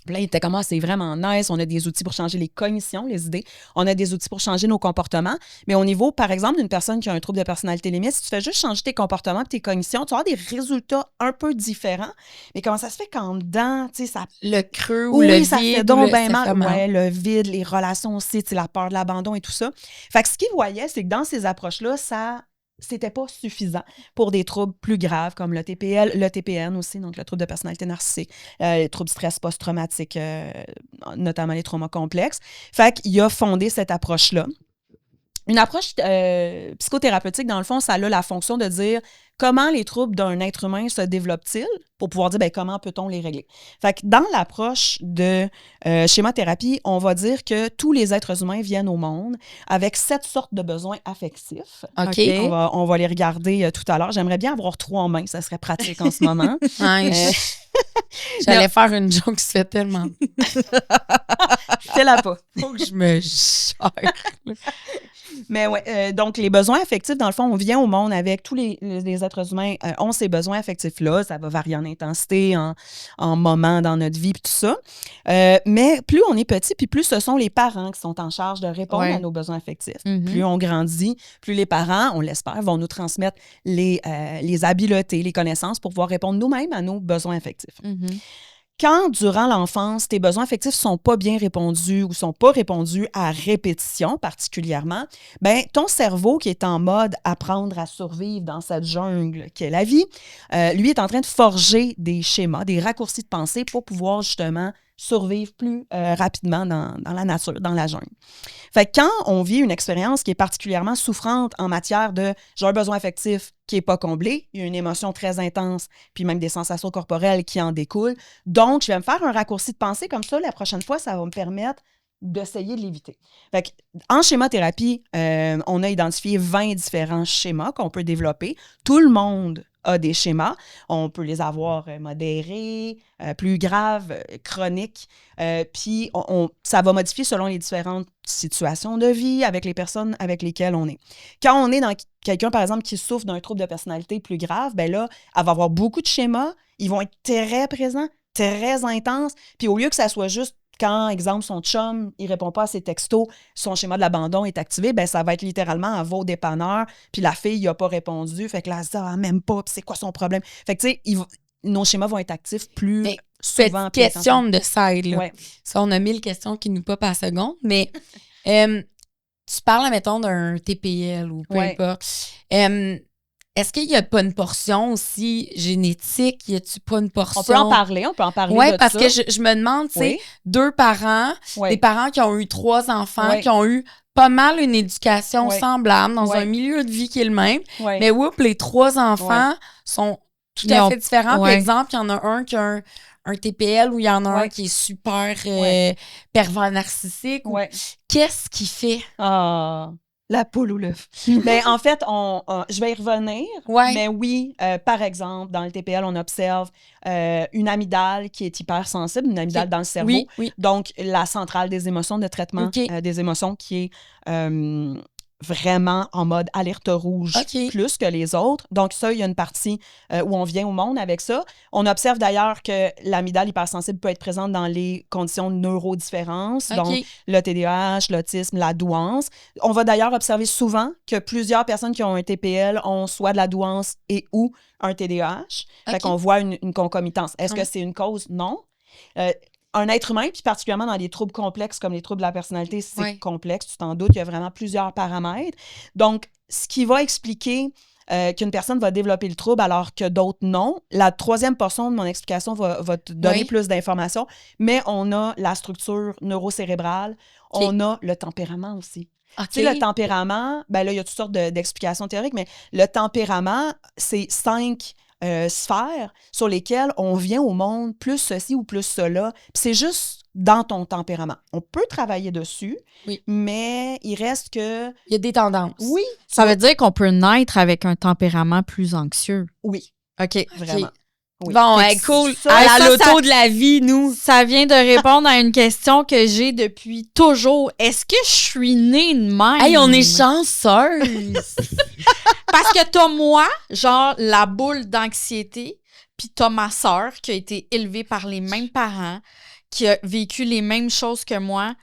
Puis là, il était comme, c'est vraiment nice. On a des outils pour changer les cognitions, les idées. On a des outils pour changer nos comportements. Mais au niveau, par exemple, d'une personne qui a un trouble de personnalité limite, si tu fais juste changer tes comportements et tes cognitions, tu vas avoir des résultats un peu différents. Mais comment ça se fait qu'en dedans, tu sais, ça... Le creux ou le Oui, vide. ça fait ou donc le- bien c'est mal. vraiment- Ouais, le vide, les relations aussi, tu sais, la peur de l'abandon et tout ça. Fait que ce qu'il voyait, c'est que dans ces approches-là, c'était pas suffisant pour des troubles plus graves comme le TPL, le TPN aussi, donc le trouble de personnalité narcissique, les troubles stress post-traumatique, notamment les traumas complexes. Fait qu'il a fondé cette approche-là. Une approche psychothérapeutique, dans le fond, ça a la fonction de dire comment les troubles d'un être humain se développent-ils pour pouvoir dire comment peut-on les régler. Fait que dans l'approche de schémathérapie, on va dire que tous les êtres humains viennent au monde avec 7 sortes de besoins affectifs. OK. On va les regarder tout à l'heure. J'aimerais bien avoir 3 en main, ça serait pratique en ce moment. Ouais, j'allais faire une joke qui se fait tellement. Fais-la pas. Faut que je me gère. Mais ouais, donc les besoins affectifs, dans le fond, on vient au monde avec tous les êtres humains ont ces besoins affectifs-là. Ça va varier en intensité, en moments dans notre vie, puis tout ça. Mais plus on est petit, puis plus ce sont les parents qui sont en charge de répondre à nos besoins affectifs. Plus on grandit, plus les parents, on l'espère, vont nous transmettre les habiletés, les connaissances pour pouvoir répondre nous-mêmes à nos besoins affectifs. Quand, durant l'enfance, tes besoins affectifs sont pas bien répondus ou sont pas répondus à répétition particulièrement, ben ton cerveau qui est en mode apprendre à survivre dans cette jungle qu'est la vie, lui est en train de forger des schémas, des raccourcis de pensée pour pouvoir justement survivre plus rapidement dans la nature, dans la jungle. Fait que quand on vit une expérience qui est particulièrement souffrante en matière de « j'ai un besoin affectif qui n'est pas comblé », il y a une émotion très intense, puis même des sensations corporelles qui en découlent. Donc, je vais me faire un raccourci de pensée comme ça. La prochaine fois, ça va me permettre d'essayer de l'éviter. Fait que, en schémathérapie, on a identifié 20 différents schémas qu'on peut développer. Tout le monde a des schémas. On peut les avoir modérés, plus graves, chroniques. Puis, ça va modifier selon les différentes situations de vie avec les personnes avec lesquelles on est. Quand on est dans quelqu'un, par exemple, qui souffre d'un trouble de personnalité plus grave, ben là, elle va avoir beaucoup de schémas. Ils vont être très présents, très intenses. Puis, au lieu que ça soit juste quand, exemple, son chum, il répond pas à ses textos, son schéma de l'abandon est activé, ben ça va être littéralement un veau dépanneur, puis la fille, il a pas répondu, fait que là, ça même pas, puis c'est quoi son problème? Fait que, tu sais, nos schémas vont être actifs plus souvent. Question de side, là. Ouais. Ça, on a 1000 questions qui nous popent à la seconde, mais tu parles, mettons, d'un TPL ou peu importe. Est-ce qu'il n'y a pas une portion aussi génétique? Y a-tu pas une portion? On peut en parler Oui, de parce ça. que je me demande, tu sais, 2 parents, des parents qui ont eu 3 enfants, qui ont eu pas mal une éducation semblable dans un milieu de vie qui est le même, mais les 3 enfants sont tout à fait différents. Par exemple, il y en a un qui a un TPL ou il y en a un qui est super pervers narcissique. Qu'est-ce qui fait? La poule ou l'œuf. Ben, en fait, je vais y revenir. Mais oui, par exemple, dans le TPL, on observe une amygdale qui est hypersensible, une amygdale dans le cerveau. Donc, la centrale des émotions, de traitement des émotions qui est vraiment en mode alerte rouge plus que les autres. Donc, ça, il y a une partie où on vient au monde avec ça. On observe d'ailleurs que l'amygdale hypersensible peut être présente dans les conditions de neurodiférence, donc le TDAH, l'autisme, la douance. On va d'ailleurs observer souvent que plusieurs personnes qui ont un TPL ont soit de la douance et ou un TDAH. Fait qu'on voit une concomitance. Est-ce que c'est une cause? Non. Un être humain, puis particulièrement dans les troubles complexes comme les troubles de la personnalité, c'est complexe, tu t'en doutes, il y a vraiment plusieurs paramètres. Donc, ce qui va expliquer qu'une personne va développer le trouble alors que d'autres non. La troisième portion de mon explication va te donner plus d'informations, mais on a la structure neurocérébrale, on a le tempérament aussi. Tu sais, le tempérament, ben là, il y a toutes sortes d'explications théoriques, mais le tempérament, c'est 5 sphères sur lesquelles on vient au monde plus ceci ou plus cela. Puis c'est juste dans ton tempérament. On peut travailler dessus, mais il reste que... Il y a des tendances. Oui. Ça veut dire qu'on peut naître avec un tempérament plus anxieux. Oui. OK. Vraiment. Oui. Bon, cool. À la loto de la vie, nous. Ça vient de répondre à une question que j'ai depuis toujours. Est-ce que je suis née de même? Hey, on est chanceuse. Parce que t'as moi, genre la boule d'anxiété, puis t'as ma sœur qui a été élevée par les mêmes parents, qui a vécu les mêmes choses que moi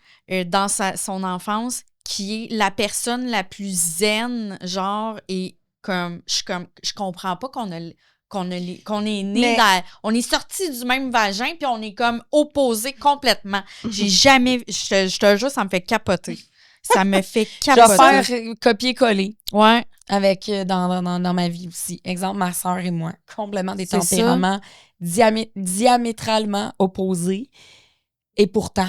dans son enfance, qui est la personne la plus zen, genre, et comme je comprends pas qu'on est né on est sorti du même vagin puis on est comme opposés complètement. J'ai jamais, je te jure, ça me fait capoter. Ça me fait capoter. Je vais faire copier-coller. Ouais. Avec dans ma vie aussi. Exemple, ma sœur et moi. Complètement des tempéraments diamétralement opposés. Et pourtant.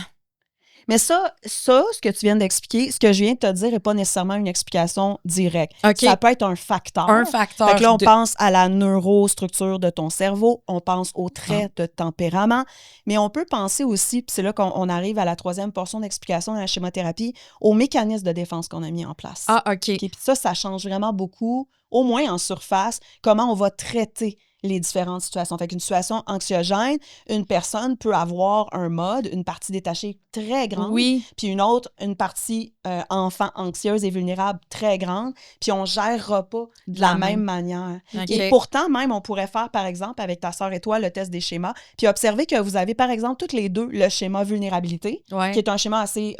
Mais ça, ce que tu viens d'expliquer, ce que je viens de te dire n'est pas nécessairement une explication directe. OK. Ça peut être un facteur. Un facteur. Fait que là, on pense à la neurostructure de ton cerveau, on pense aux traits de tempérament, mais on peut penser aussi, puis c'est là qu'on arrive à la troisième portion d'explication de la schémothérapie, aux mécanismes de défense qu'on a mis en place. Ah, OK. Puis ça change vraiment beaucoup, au moins en surface, comment on va traiter les différentes situations. Fait qu'une situation anxiogène, une personne peut avoir un mode, une partie détachée très grande, puis une partie enfant anxieuse et vulnérable très grande, puis on ne gérera pas de la même manière. Okay. Et pourtant, même, on pourrait faire, par exemple, avec ta sœur et toi, le test des schémas, puis observer que vous avez, par exemple, toutes les deux, le schéma vulnérabilité, qui est un schéma assez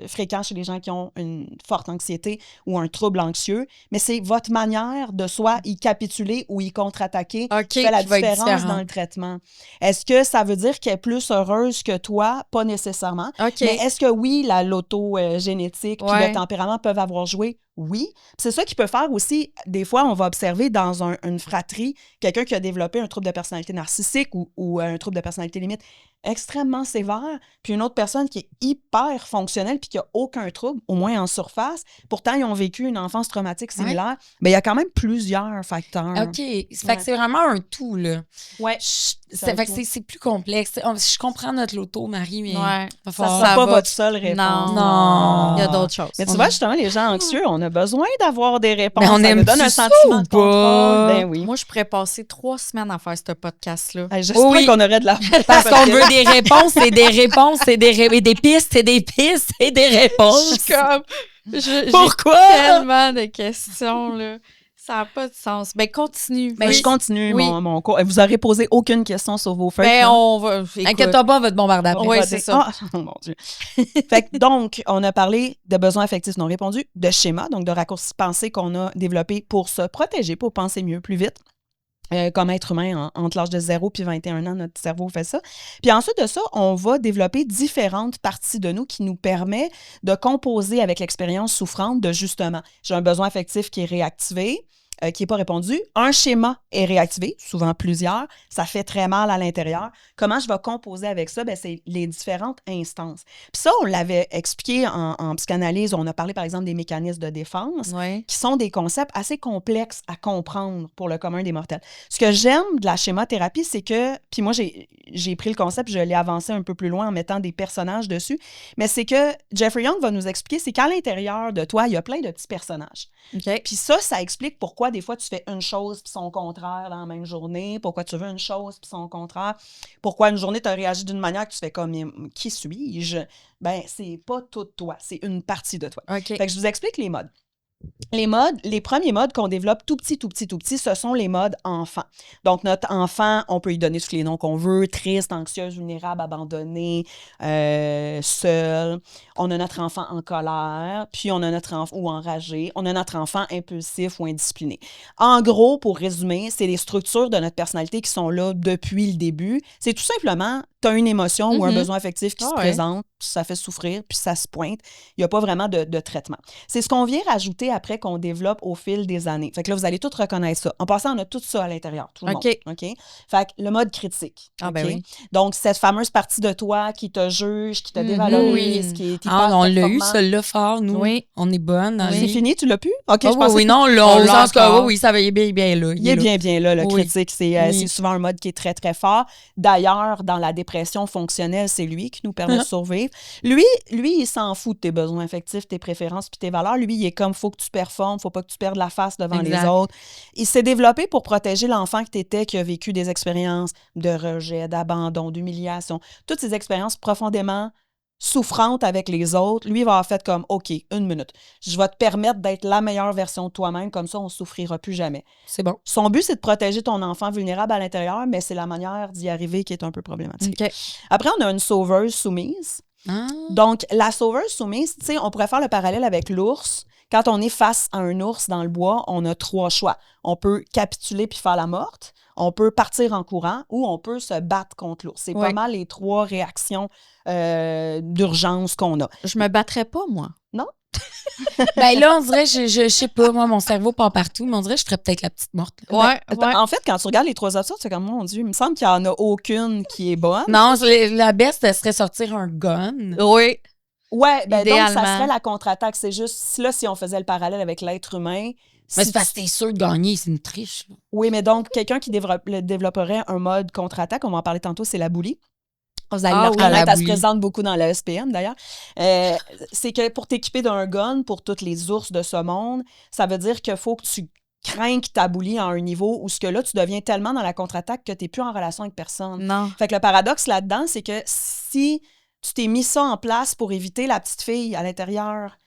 fréquent chez les gens qui ont une forte anxiété ou un trouble anxieux, mais c'est votre manière de soit y capituler ou y contre-attaquer qui fait la différence dans le traitement. Est-ce que ça veut dire qu'elle est plus heureuse que toi? Pas nécessairement. Mais est-ce que oui, la loto-génétique puis le tempérament peuvent avoir joué? Oui. Puis c'est ça qui peut faire aussi, des fois, on va observer dans une fratrie quelqu'un qui a développé un trouble de personnalité narcissique ou un trouble de personnalité limite extrêmement sévère, puis une autre personne qui est hyper fonctionnelle puis qui n'a aucun trouble, au moins en surface. Pourtant, ils ont vécu une enfance traumatique similaire. Mais il y a quand même plusieurs facteurs. OK. Fait que c'est vraiment un tout, là. Ouais. C'est plus complexe. Je comprends notre loto, Marie, mais ça ne sera pas votre seule réponse. Non. Il y a d'autres choses. Mais tu vois, justement, les gens anxieux, on a besoin d'avoir des réponses. Mais on aime donne un sentiment de contrôle. Ben oui. Moi, je pourrais passer 3 semaines à faire ce podcast-là. J'espère qu'on aurait de la... Parce qu'on veut des réponses, et des réponses, et des pistes, et des pistes, et des réponses. Je suis comme... Pourquoi? J'ai tellement de questions, là. Ça n'a pas de sens. Ben, continue. Ben, je continue mon cours. Vous n'aurez posé aucune question sur vos feuilles. Ben, on va... Inquiète-toi pas, on va te bombarder après. Oui, c'est ça. Oh mon Dieu. Fait que, donc, on a parlé de besoins affectifs non répondus, de schémas, donc de raccourcis pensée qu'on a développés pour se protéger, pour penser mieux, plus vite. Comme être humain, entre l'âge de 0 puis 21 ans, notre cerveau fait ça. Puis ensuite de ça, on va développer différentes parties de nous qui nous permettent de composer avec l'expérience souffrante de justement, j'ai un besoin affectif qui est réactivé, qui n'est pas répondu. Un schéma est réactivé, souvent plusieurs. Ça fait très mal à l'intérieur. Comment je vais composer avec ça? Bien, c'est les différentes instances. Puis ça, on l'avait expliqué en psychanalyse. On a parlé, par exemple, des mécanismes de défense, qui sont des concepts assez complexes à comprendre pour le commun des mortels. Ce que j'aime de la schémothérapie, c'est que, puis moi, j'ai pris le concept, je l'ai avancé un peu plus loin en mettant des personnages dessus, mais c'est que Jeffrey Young va nous expliquer, c'est qu'à l'intérieur de toi, il y a plein de petits personnages. Puis ça explique pourquoi des fois tu fais une chose puis son contraire dans la même journée, pourquoi tu veux une chose puis son contraire, pourquoi une journée tu as réagi d'une manière que tu fais comme qui suis-je? Ben c'est pas tout toi, c'est une partie de toi. Fait que je vous explique les modes. Les premiers modes qu'on développe tout petit, ce sont les modes enfants. Donc, notre enfant, on peut lui donner tous les noms qu'on veut, triste, anxieuse, vulnérable, abandonné, seul. On a notre enfant en colère, puis on a notre enfant ou enragé, on a notre enfant impulsif ou indiscipliné. En gros, pour résumer, c'est les structures de notre personnalité qui sont là depuis le début. C'est tout simplement, tu as une émotion ou un besoin affectif qui se présente, puis ça fait souffrir, puis ça se pointe. Il n'y a pas vraiment de traitement. C'est ce qu'on vient rajouter après qu'on développe au fil des années. Fait que là, vous allez tous reconnaître ça. En passant, on a tout ça à l'intérieur, tout le monde. OK? Fait que le mode critique. Ben oui. Donc, cette fameuse partie de toi qui te juge, qui te dévalorise, qui est hyper on l'a eu, celle-là, fort, nous. Oui. On est bonne. C'est fini, tu l'as pu? OK, je pense oui, non, on l'a. Oui, ça va, il est bien là. Il est bien là, le critique. C'est souvent un mode qui est très, très fort. D'ailleurs, dans la dépression fonctionnelle, c'est lui qui nous permet de survivre. Lui, il s'en fout de tes besoins affectifs, tes préférences puis tes valeurs. Lui, il est comme, faut que tu performes, faut pas que tu perdes la face devant les autres. Il s'est développé pour protéger l'enfant que tu étais, qui a vécu des expériences de rejet, d'abandon, d'humiliation. Toutes ces expériences profondément souffrantes avec les autres. Lui, il va avoir fait comme, OK, 1 minute. Je vais te permettre d'être la meilleure version de toi-même, comme ça, on ne souffrira plus jamais. C'est bon. Son but, c'est de protéger ton enfant vulnérable à l'intérieur, mais c'est la manière d'y arriver qui est un peu problématique. Après, on a une sauveuse soumise. Donc, la sauveuse soumise, tu sais, on pourrait faire le parallèle avec l'ours. Quand on est face à un ours dans le bois, on a 3 choix. On peut capituler puis faire la morte, on peut partir en courant ou on peut se battre contre l'ours. C'est pas mal les 3 réactions d'urgence qu'on a. Je me battrais pas, moi. Non? Ben là, on dirait, je sais pas, moi, mon cerveau part partout, mais on dirait que je serais peut-être la petite morte. Là. Ouais. En fait, quand tu regardes les 3 options, c'est comme, mon Dieu, il me semble qu'il n'y en a aucune qui est bonne. Non, la best, ce serait sortir un gun. Oui. Ouais, ben donc, Idéalement. ça serait la contre-attaque. C'est juste, là, si on faisait le parallèle avec l'être humain... Mais si c'est parce que t'es sûr de gagner, c'est une triche. Là. Oui, mais donc, quelqu'un qui développerait un mode contre-attaque, on va en parler tantôt, c'est la bully. Vous allez la reconnaître, la elle se bully. présente beaucoup dans la SPM, d'ailleurs. C'est que pour t'équiper d'un gun, pour toutes les ours de ce monde, ça veut dire qu'il faut que tu craignes ta bully à un niveau où ce que là, tu deviens tellement dans la contre-attaque que tu n'es plus en relation avec personne. Non. Fait que le paradoxe là-dedans, c'est que si tu t'es mis ça en place pour éviter la petite fille à l'intérieur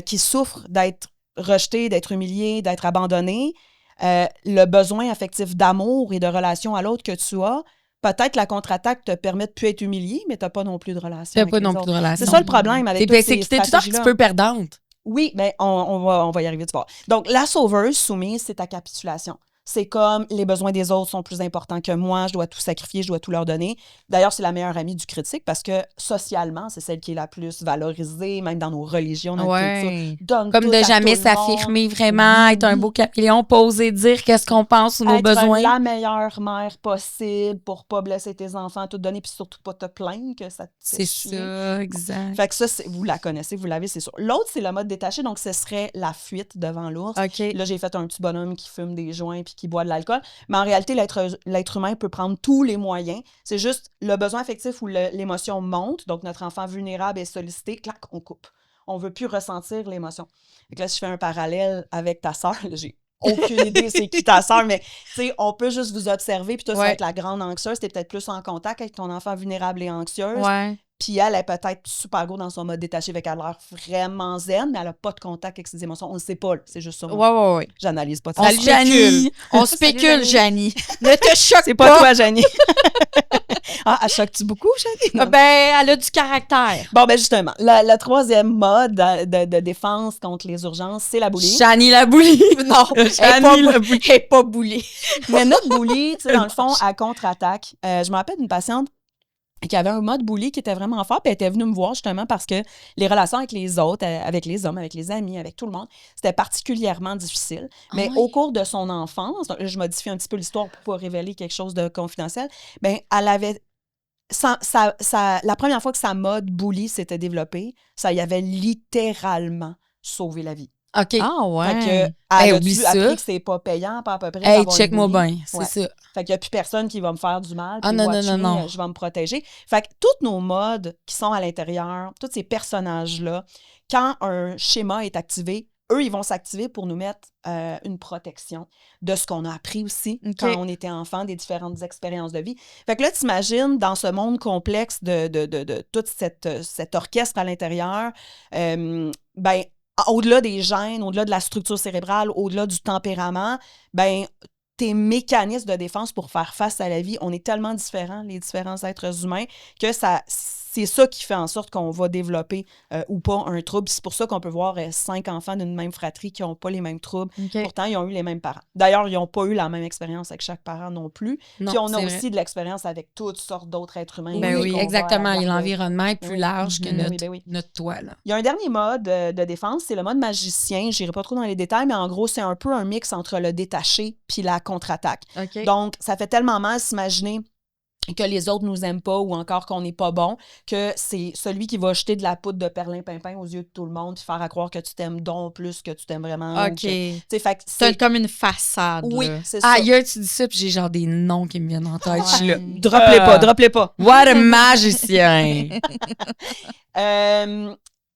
qui souffre d'être rejetée, d'être humiliée, d'être abandonnée, le besoin affectif d'amour et de relation à l'autre que tu as, peut-être la contre-attaque te permet de plus être humilié, mais tu n'as pas non plus de relation T'as avec pas les non autres. plus de relation. C'est ça le problème avec toutes C'est ces que t'es tout le temps un stratégies-là. petit peu perdante. Oui, mais on va y arriver, tu vois. Donc, la sauveuse soumise, c'est ta capitulation. C'est comme les besoins des autres sont plus importants que moi, je dois tout sacrifier, je dois tout leur donner. D'ailleurs, c'est la meilleure amie du critique parce que socialement, c'est celle qui est la plus valorisée, même dans nos religions, dans notre culture. Donne Comme tout de à jamais tout le monde. s'affirmer vraiment, être un beau caméléon, poser, dire qu'est-ce qu'on pense ou nos Être besoins. la meilleure mère possible pour pas blesser tes enfants, tout donner, puis surtout pas te plaindre que ça te fait C'est chier. ça, exact. Fait que ça, vous la connaissez, vous l'avez, c'est sûr. L'autre, c'est le mode détaché, donc ce serait la fuite devant l'ours. OK. Là, j'ai fait un petit bonhomme qui fume des joints puis qui boit de l'alcool. Mais en réalité, l'être humain peut prendre tous les moyens. C'est juste le besoin affectif où l'émotion monte. Donc, notre enfant vulnérable est sollicité. Clac, on coupe. On ne veut plus ressentir l'émotion. Fait que là, si je fais un parallèle avec ta sœur, j'ai aucune idée c'est qui ta sœur, mais tu sais, on peut juste vous observer. Puis toi, ça va être la grande anxieuse. T'es peut-être plus en contact avec ton enfant vulnérable et anxieuse. Ouais. Puis elle est peut-être super go dans son mode détaché, avec elle a l'air vraiment zen, mais elle n'a pas de contact avec ses émotions. On ne sait pas, là. C'est juste ça. Ouais. J'analyse pas ça. On spécule. On Salut, spécule, Janie. Ne te choque C'est pas toi, Janie. Ah, elle choque-tu beaucoup, Janie? Non. Ben, elle a du caractère. Bon, ben justement, le troisième mode de défense contre les urgences, c'est la bully. Chani la boulie. Non, Chani la elle n'est pas boulée. Mais notre bully, tu sais, dans le fond, à contre-attaque. Je me rappelle d'une patiente qui avait un mode bully qui était vraiment fort, puis elle était venue me voir justement parce que les relations avec les autres, avec les hommes, avec les amis, avec tout le monde, c'était particulièrement difficile. Mais au cours de son enfance, je modifie un petit peu l'histoire pour pas révéler quelque chose de confidentiel, bien, elle avait... la première fois que sa mode bully s'était développée, ça y avait littéralement sauvé la vie. OK. Ah Fait que, ouais. elle oublie a ça. appris que c'est pas payant, pas à peu près. Hey, d'avoir check-moi une bully. bien, c'est Ouais. ça. Fait qu'il n'y a plus personne qui va me faire du mal. Ah, puis non, watch non, me, non. je vais me protéger. Fait que tous nos modes qui sont à l'intérieur, tous ces personnages-là, quand un schéma est activé, eux, ils vont s'activer pour nous mettre une protection de ce qu'on a appris aussi quand on était enfant, des différentes expériences de vie. Fait que là, t'imagines, dans ce monde complexe de tout cet orchestre à l'intérieur, ben, au-delà des gènes, au-delà de la structure cérébrale, au-delà du tempérament, ben, tes mécanismes de défense pour faire face à la vie, on est tellement différents, les différents êtres humains, que c'est ça qui fait en sorte qu'on va développer ou pas un trouble. C'est pour ça qu'on peut voir 5 enfants d'une même fratrie qui n'ont pas les mêmes troubles. Okay. Pourtant, ils ont eu les mêmes parents. D'ailleurs, ils n'ont pas eu la même expérience avec chaque parent non plus. Non, puis on a c'est aussi vrai. de l'expérience avec toutes sortes d'autres êtres humains. Ben qu'on oui, va exactement. avoir L'environnement est plus large que Ben oui. notre toit. Là. Il y a un dernier mode de défense, c'est le mode magicien. Je n'irai pas trop dans les détails, mais en gros, c'est un peu un mix entre le détaché puis la contre-attaque. Okay. Donc, ça fait tellement mal s'imaginer que les autres nous aiment pas ou encore qu'on n'est pas bon, que c'est celui qui va jeter de la poudre de perlimpinpin aux yeux de tout le monde puis faire à croire que tu t'aimes donc plus que tu t'aimes vraiment. OK. Fait que c'est comme une façade. Oui, là. c'est ça. Aïe, tu dis ça, puis j'ai genre des noms qui me viennent en tête. Je suis là. Drop-les pas. What a magicien!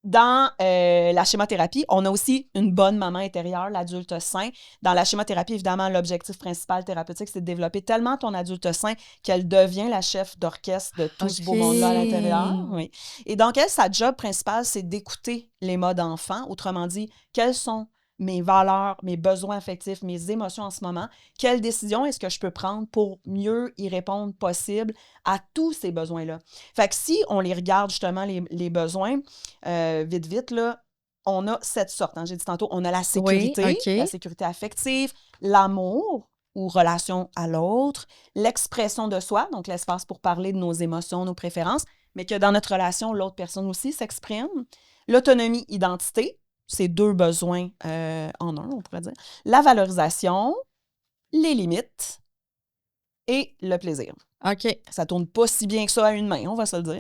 Dans la schémothérapie, on a aussi une bonne maman intérieure, l'adulte sain. Dans la schémothérapie, évidemment, l'objectif principal thérapeutique, c'est de développer tellement ton adulte sain qu'elle devient la chef d'orchestre de tout ce beau monde-là à l'intérieur. Oui. Et donc, elle, sa job principale, c'est d'écouter les modes enfants. Autrement dit, quels sont mes valeurs, mes besoins affectifs, mes émotions en ce moment, quelle décision est-ce que je peux prendre pour mieux y répondre possible à tous ces besoins-là. Fait que si on les regarde justement, les besoins, vite, là, on a 7 sortes. Hein. J'ai dit tantôt, on a la sécurité, la sécurité affective, l'amour ou relation à l'autre, l'expression de soi, donc l'espace pour parler de nos émotions, nos préférences, mais que dans notre relation, l'autre personne aussi s'exprime, l'autonomie, identité, c'est 2 besoins en un, on pourrait dire. La valorisation, les limites et le plaisir. OK. Ça tourne pas si bien que ça à une main, on va se le dire.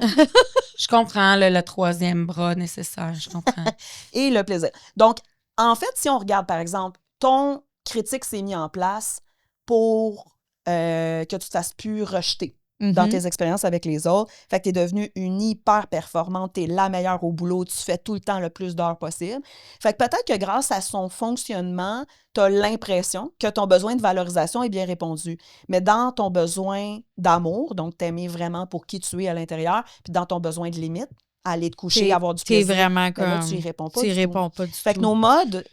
Je comprends le troisième bras nécessaire, je comprends. Et le plaisir. Donc, en fait, si on regarde, par exemple, ton critique s'est mis en place pour que tu te fasses plus rejeter dans tes expériences avec les autres. Fait que tu es devenue une hyper performante, tu es la meilleure au boulot, tu fais tout le temps le plus d'heures possible. Fait que peut-être que grâce à son fonctionnement, tu as l'impression que ton besoin de valorisation est bien répondu. Mais dans ton besoin d'amour, donc t'aimer vraiment pour qui tu es à l'intérieur, puis dans ton besoin de limite, aller te coucher, avoir du plaisir, vraiment ben là, comme... tu y réponds pas Tu y du tout. réponds pas du tout. Fait que nos modes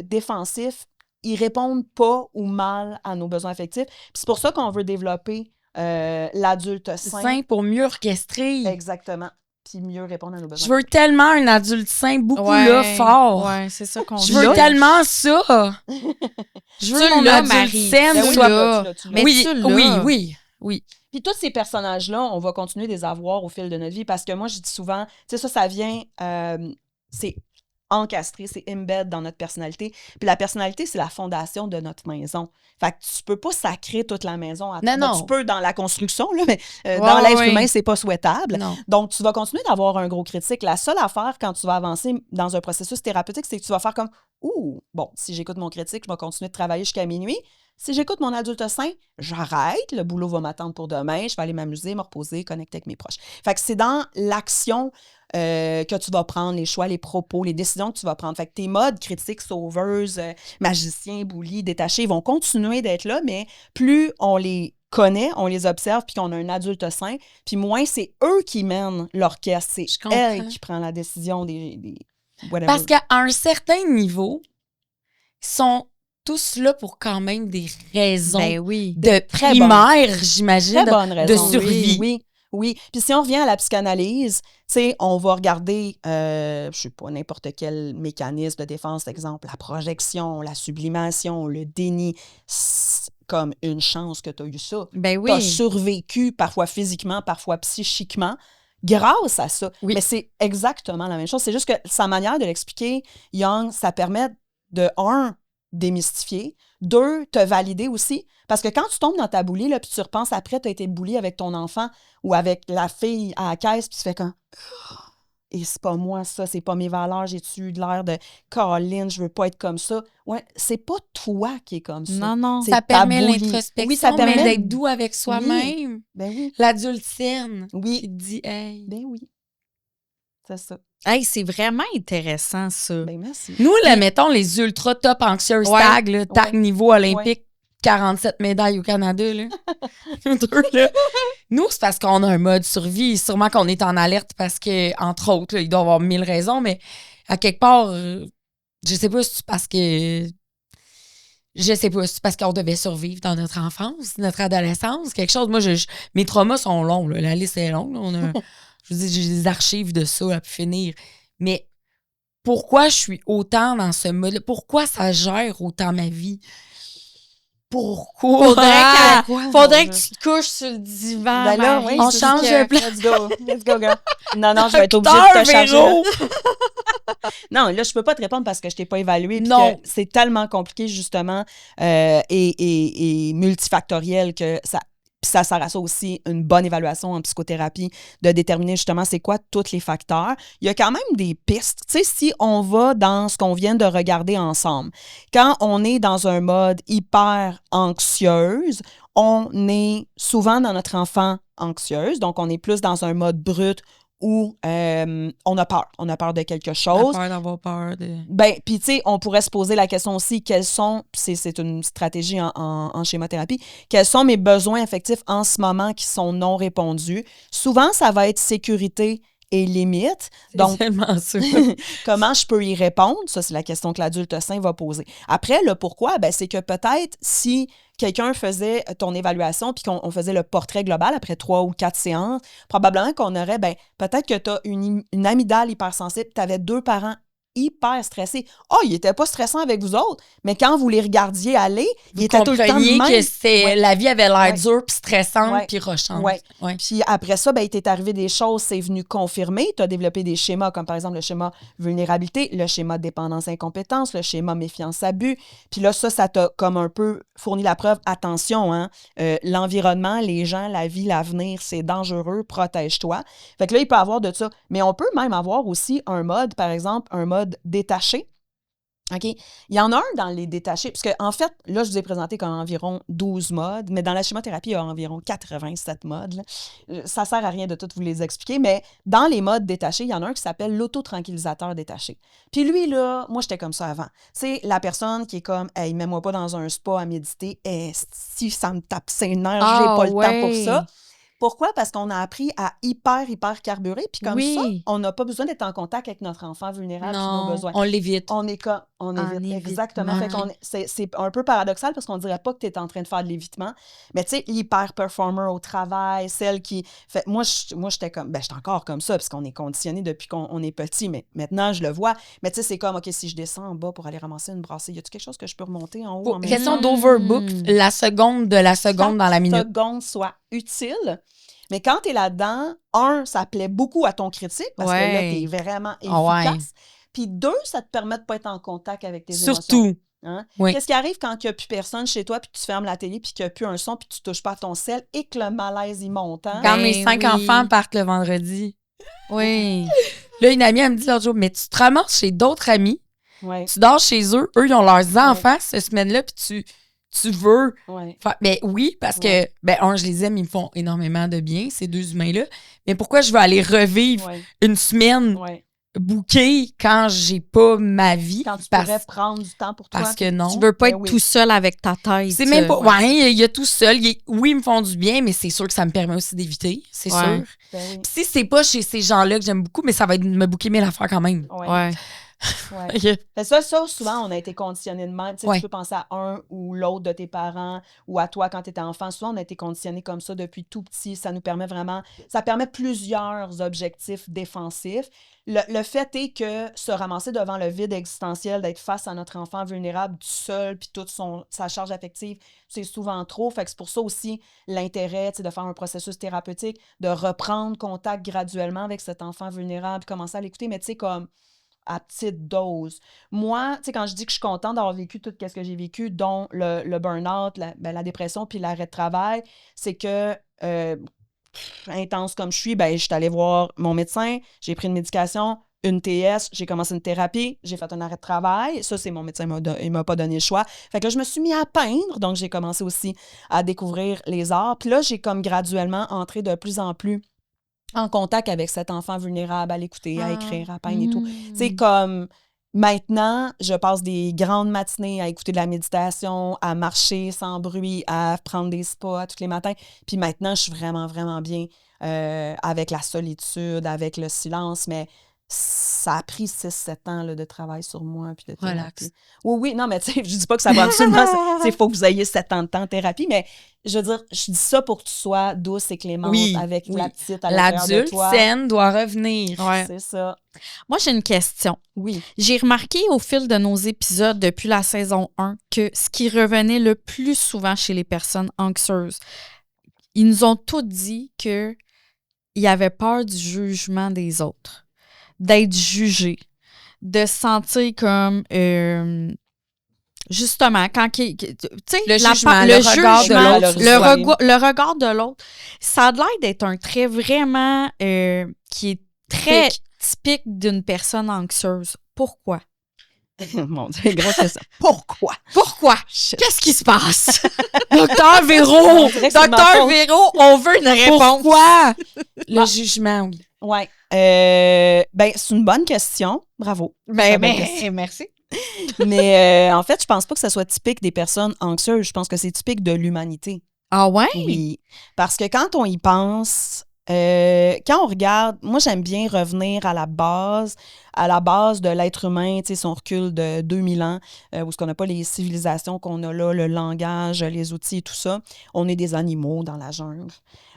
défensifs, ils répondent pas ou mal à nos besoins affectifs. Puis c'est pour ça qu'on veut développer l'adulte sain. Sain pour mieux orchestrer. Exactement. Puis mieux répondre à nos besoins. Je veux tellement un adulte sain, beaucoup là, fort. Ouais, c'est ça qu'on Je veux tellement ça. Je veux mon adulte Marie. saine Ben oui, soit... tu l'as. Mais oui, tu l'as. oui. Puis tous ces personnages-là, on va continuer de les avoir au fil de notre vie parce que moi, je dis souvent, tu sais, ça vient, c'est encastré, c'est embed dans notre personnalité. Puis la personnalité, c'est la fondation de notre maison. Fait que tu peux pas sacrer toute la maison à toi. Non. Tu peux dans la construction, là, mais dans l'être humain, c'est pas souhaitable. Non. Donc, tu vas continuer d'avoir un gros critique. La seule affaire quand tu vas avancer dans un processus thérapeutique, c'est que tu vas faire comme « Ouh, bon, si j'écoute mon critique, je vais continuer de travailler jusqu'à minuit. Si j'écoute mon adulte sain, j'arrête, le boulot va m'attendre pour demain, je vais aller m'amuser, me reposer, connecter avec mes proches. » Fait que c'est dans l'action que tu vas prendre, les choix, les propos, les décisions que tu vas prendre. Fait que tes modes critiques, sauveuses, magiciens, bullies, détachés vont continuer d'être là, mais plus on les connaît, on les observe, puis qu'on a un adulte sain, puis moins c'est eux qui mènent l'orchestre, c'est elle qui prend la décision des whatever. Parce qu'à un certain niveau, ils sont tous là pour quand même des raisons de primaires, j'imagine, très bonne raison, de survie. Oui. Puis si on revient à la psychanalyse, tu sais, on va regarder, je sais pas, n'importe quel mécanisme de défense, exemple, la projection, la sublimation, le déni. C'est comme une chance que tu as eu ça. Ben oui. Tu as survécu, parfois physiquement, parfois psychiquement, grâce à ça. Oui. Mais c'est exactement la même chose. C'est juste que sa manière de l'expliquer, Young, ça permet de, démystifier, 2, te valider aussi. Parce que quand tu tombes dans ta boulie, là, puis tu repenses après, tu as été bully avec ton enfant ou avec la fille à la caisse, puis tu fais comme « Et c'est pas moi, ça, c'est pas mes valeurs, j'ai-tu eu de l'air de Caroline, je veux pas être comme ça. » Ouais, c'est pas toi qui es comme ça. Non. C'est ça ta permet boulie. l'introspection, Oui, ça permet d'être doux avec soi-même. Oui. Ben oui. L'adulte saine Oui. qui te dit « Hey ». Ben oui. C'est ça. Hey, c'est vraiment intéressant, ça. Ben merci. Nous, là, mettons les ultra top anxieux tag, là, tag niveau olympique, 47 médailles au Canada, là. Nous, c'est parce qu'on a un mode survie. Sûrement qu'on est en alerte parce que, entre autres, là, il doit y avoir 1000 raisons, mais à quelque part, je sais pas si c'est parce que... Je sais pas si c'est parce qu'on devait survivre dans notre enfance, notre adolescence, quelque chose. Moi, mes traumas sont longs, là. La liste est longue. Là. On a, je veux dire, j'ai des archives de ça à finir. Mais pourquoi je suis autant dans ce mode? Pourquoi ça gère autant ma vie? Pourquoi? Faudrait que tu te couches sur le divan. Ben là, Marie. oui, on c'est change que- de place. Let's go, girl. Non, je vais être obligée de te charger. Véro! Non, là, je peux pas te répondre parce que je t'ai pas évalué. Puis Non. que c'est tellement compliqué, justement, et multifactoriel que ça sert à ça aussi, une bonne évaluation en psychothérapie, de déterminer justement c'est quoi tous les facteurs. Il y a quand même des pistes. Tu sais, si on va dans ce qu'on vient de regarder ensemble, quand on est dans un mode hyper anxieuse, on est souvent dans notre enfant anxieuse, donc on est plus dans un mode brut où on a peur de quelque chose. Peur d'avoir peur de... Ben, puis tu sais, on pourrait se poser la question aussi, quels sont, c'est une stratégie en schémothérapie, quels sont mes besoins affectifs en ce moment qui sont non répondus? Souvent, ça va être sécurité et limite. Donc, c'est tellement sûr. comment je peux y répondre? Ça, c'est la question que l'adulte sain va poser. Après, le pourquoi, ben, c'est que peut-être si quelqu'un faisait ton évaluation puis qu'on faisait le portrait global après 3 ou 4 séances, probablement qu'on aurait, ben, peut-être que tu as une amygdale hypersensible, tu avais 2 parents hyper stressé. Il était pas stressant avec vous autres, mais quand vous les regardiez aller, il était tout le temps de compreniez même. que la vie avait l'air Ouais. dure, puis stressante, Ouais. puis rochante. Ouais. Ouais. Puis après ça, il t'est arrivé des choses, c'est venu confirmer. Tu as développé des schémas, comme par exemple le schéma vulnérabilité, le schéma dépendance-incompétence, le schéma méfiance-abus. Puis là, ça t'a comme un peu fourni la preuve. Attention, hein, l'environnement, les gens, la vie, l'avenir, c'est dangereux, protège-toi. Fait que là, il peut y avoir de ça. Mais on peut même avoir aussi un mode, par exemple, un mode détaché. OK? Il y en a un dans les détachés, parce qu'en fait, là, je vous ai présenté comme environ 12 modes, mais dans la schémothérapie, il y a environ 87 modes. Là. Ça sert à rien de tout vous les expliquer, mais dans les modes détachés, il y en a un qui s'appelle l'autotranquillisateur détaché. Puis lui, là, moi, j'étais comme ça avant. C'est la personne qui est comme, hey, mets-moi pas dans un spa à méditer, si ça me tape ses nerfs, j'ai pas le temps pour ça. Pourquoi? Parce qu'on a appris à hyper carburer, puis comme ça, on n'a pas besoin d'être en contact avec notre enfant vulnérable et nos besoins. On l'évite. On évite, exactement. Fait qu'on c'est un peu paradoxal parce qu'on dirait pas que tu es en train de faire de l'évitement, mais tu sais, l'hyper-performer au travail, celle qui... Fait, moi, j'étais comme... j'étais encore comme ça parce qu'on est conditionné depuis qu'on est petit, mais maintenant, je le vois. Mais tu sais, c'est comme, OK, si je descends en bas pour aller ramasser une brassée, y a-tu quelque chose que je peux remonter en haut? Question d'overbook, la seconde dans la minute. Chaque seconde soit utile. Mais quand tu es là-dedans, ça plaît beaucoup à ton critique parce que là, tu es vraiment efficace. Puis 2, ça te permet de ne pas être en contact avec tes émotions. Surtout. Hein? Oui. Qu'est-ce qui arrive quand il n'y a plus personne chez toi, puis tu fermes la télé, puis qu'il n'y a plus un son, puis tu ne touches pas à ton sel et que le malaise, il monte? Hein? Quand mes 5 enfants partent le vendredi. Oui. Là, une amie, elle me dit l'autre jour, mais tu te ramasses chez d'autres amis, tu dors chez eux, ils ont leurs enfants cette semaine-là, puis tu veux. Ben oui, parce que, je les aime, ils me font énormément de bien, ces deux humains-là. Mais pourquoi je veux aller revivre une semaine bouquée quand j'ai pas ma vie? Quand tu pourrais prendre du temps pour toi. Parce que non. Tu veux pas être tout seul avec ta tête. C'est même pas. Il y a tout seul. Oui, ils me font du bien, mais c'est sûr que ça me permet aussi d'éviter. C'est sûr. Puis si c'est pas chez ces gens-là que j'aime beaucoup, mais ça va être me bouquer 1000 affaires quand même. Ça, souvent, on a été conditionnés de même. Tu peux penser à un ou l'autre de tes parents ou à toi quand tu étais enfant. Souvent, on a été conditionnés comme ça depuis tout petit. Ça nous permet vraiment... Ça permet plusieurs objectifs défensifs. Le fait est que se ramasser devant le vide existentiel, d'être face à notre enfant vulnérable tout seul, puis toute sa charge affective, c'est souvent trop. Fait que c'est pour ça aussi l'intérêt de faire un processus thérapeutique, de reprendre contact graduellement avec cet enfant vulnérable, commencer à l'écouter, mais tu sais, comme à petite dose. Moi, tu sais, quand je dis que je suis contente d'avoir vécu tout ce que j'ai vécu, dont le burn-out, la dépression puis l'arrêt de travail, c'est que, intense comme je suis, je suis allée voir mon médecin, j'ai pris une médication, une TS, j'ai commencé une thérapie, j'ai fait un arrêt de travail. Ça, c'est mon médecin, il m'a pas donné le choix. Fait que là, je me suis mis à peindre, donc j'ai commencé aussi à découvrir les arts. Puis là, j'ai comme graduellement entré de plus en plus en contact avec cet enfant vulnérable, à l'écouter, à écrire, à peindre et tout. C'est comme, maintenant, je passe des grandes matinées à écouter de la méditation, à marcher sans bruit, à prendre des spas tous les matins. Puis maintenant, je suis vraiment, vraiment bien avec la solitude, avec le silence, mais ça a pris 6-7 ans là, de travail sur moi. Puis de relax. Oui, non, mais tu sais, je dis pas que ça va absolument... Il faut que vous ayez 7 ans de temps de thérapie, mais je veux dire, je dis ça pour que tu sois douce et clémente avec la petite à l'intérieur de toi. L'adulte saine doit revenir. C'est ça. Moi, j'ai une question. Oui. J'ai remarqué au fil de nos épisodes depuis la saison 1 que ce qui revenait le plus souvent chez les personnes anxieuses, ils nous ont tous dit qu'ils avaient peur du jugement des autres, d'être jugés, de se sentir comme... justement, quand tu sais, le regard de l'autre, ça a l'air d'être un trait vraiment qui est très typique d'une personne anxieuse. Pourquoi? Mon Dieu, grosse question. Pourquoi? Qu'est-ce qui se passe? Docteur Véro! Docteur Véro, on veut une réponse. Pourquoi? Le jugement, oui. Oui. C'est une bonne question. Bravo. Merci. Mais en fait, je pense pas que ça soit typique des personnes anxieuses. Je pense que c'est typique de l'humanité. Ah ouais? Oui. Parce que quand on y pense, quand on regarde, moi, j'aime bien revenir à la base de l'être humain, tu sais, si on recule de 2000 ans, où ce qu'on n'a pas les civilisations qu'on a là, le langage, les outils et tout ça, on est des animaux dans la jungle.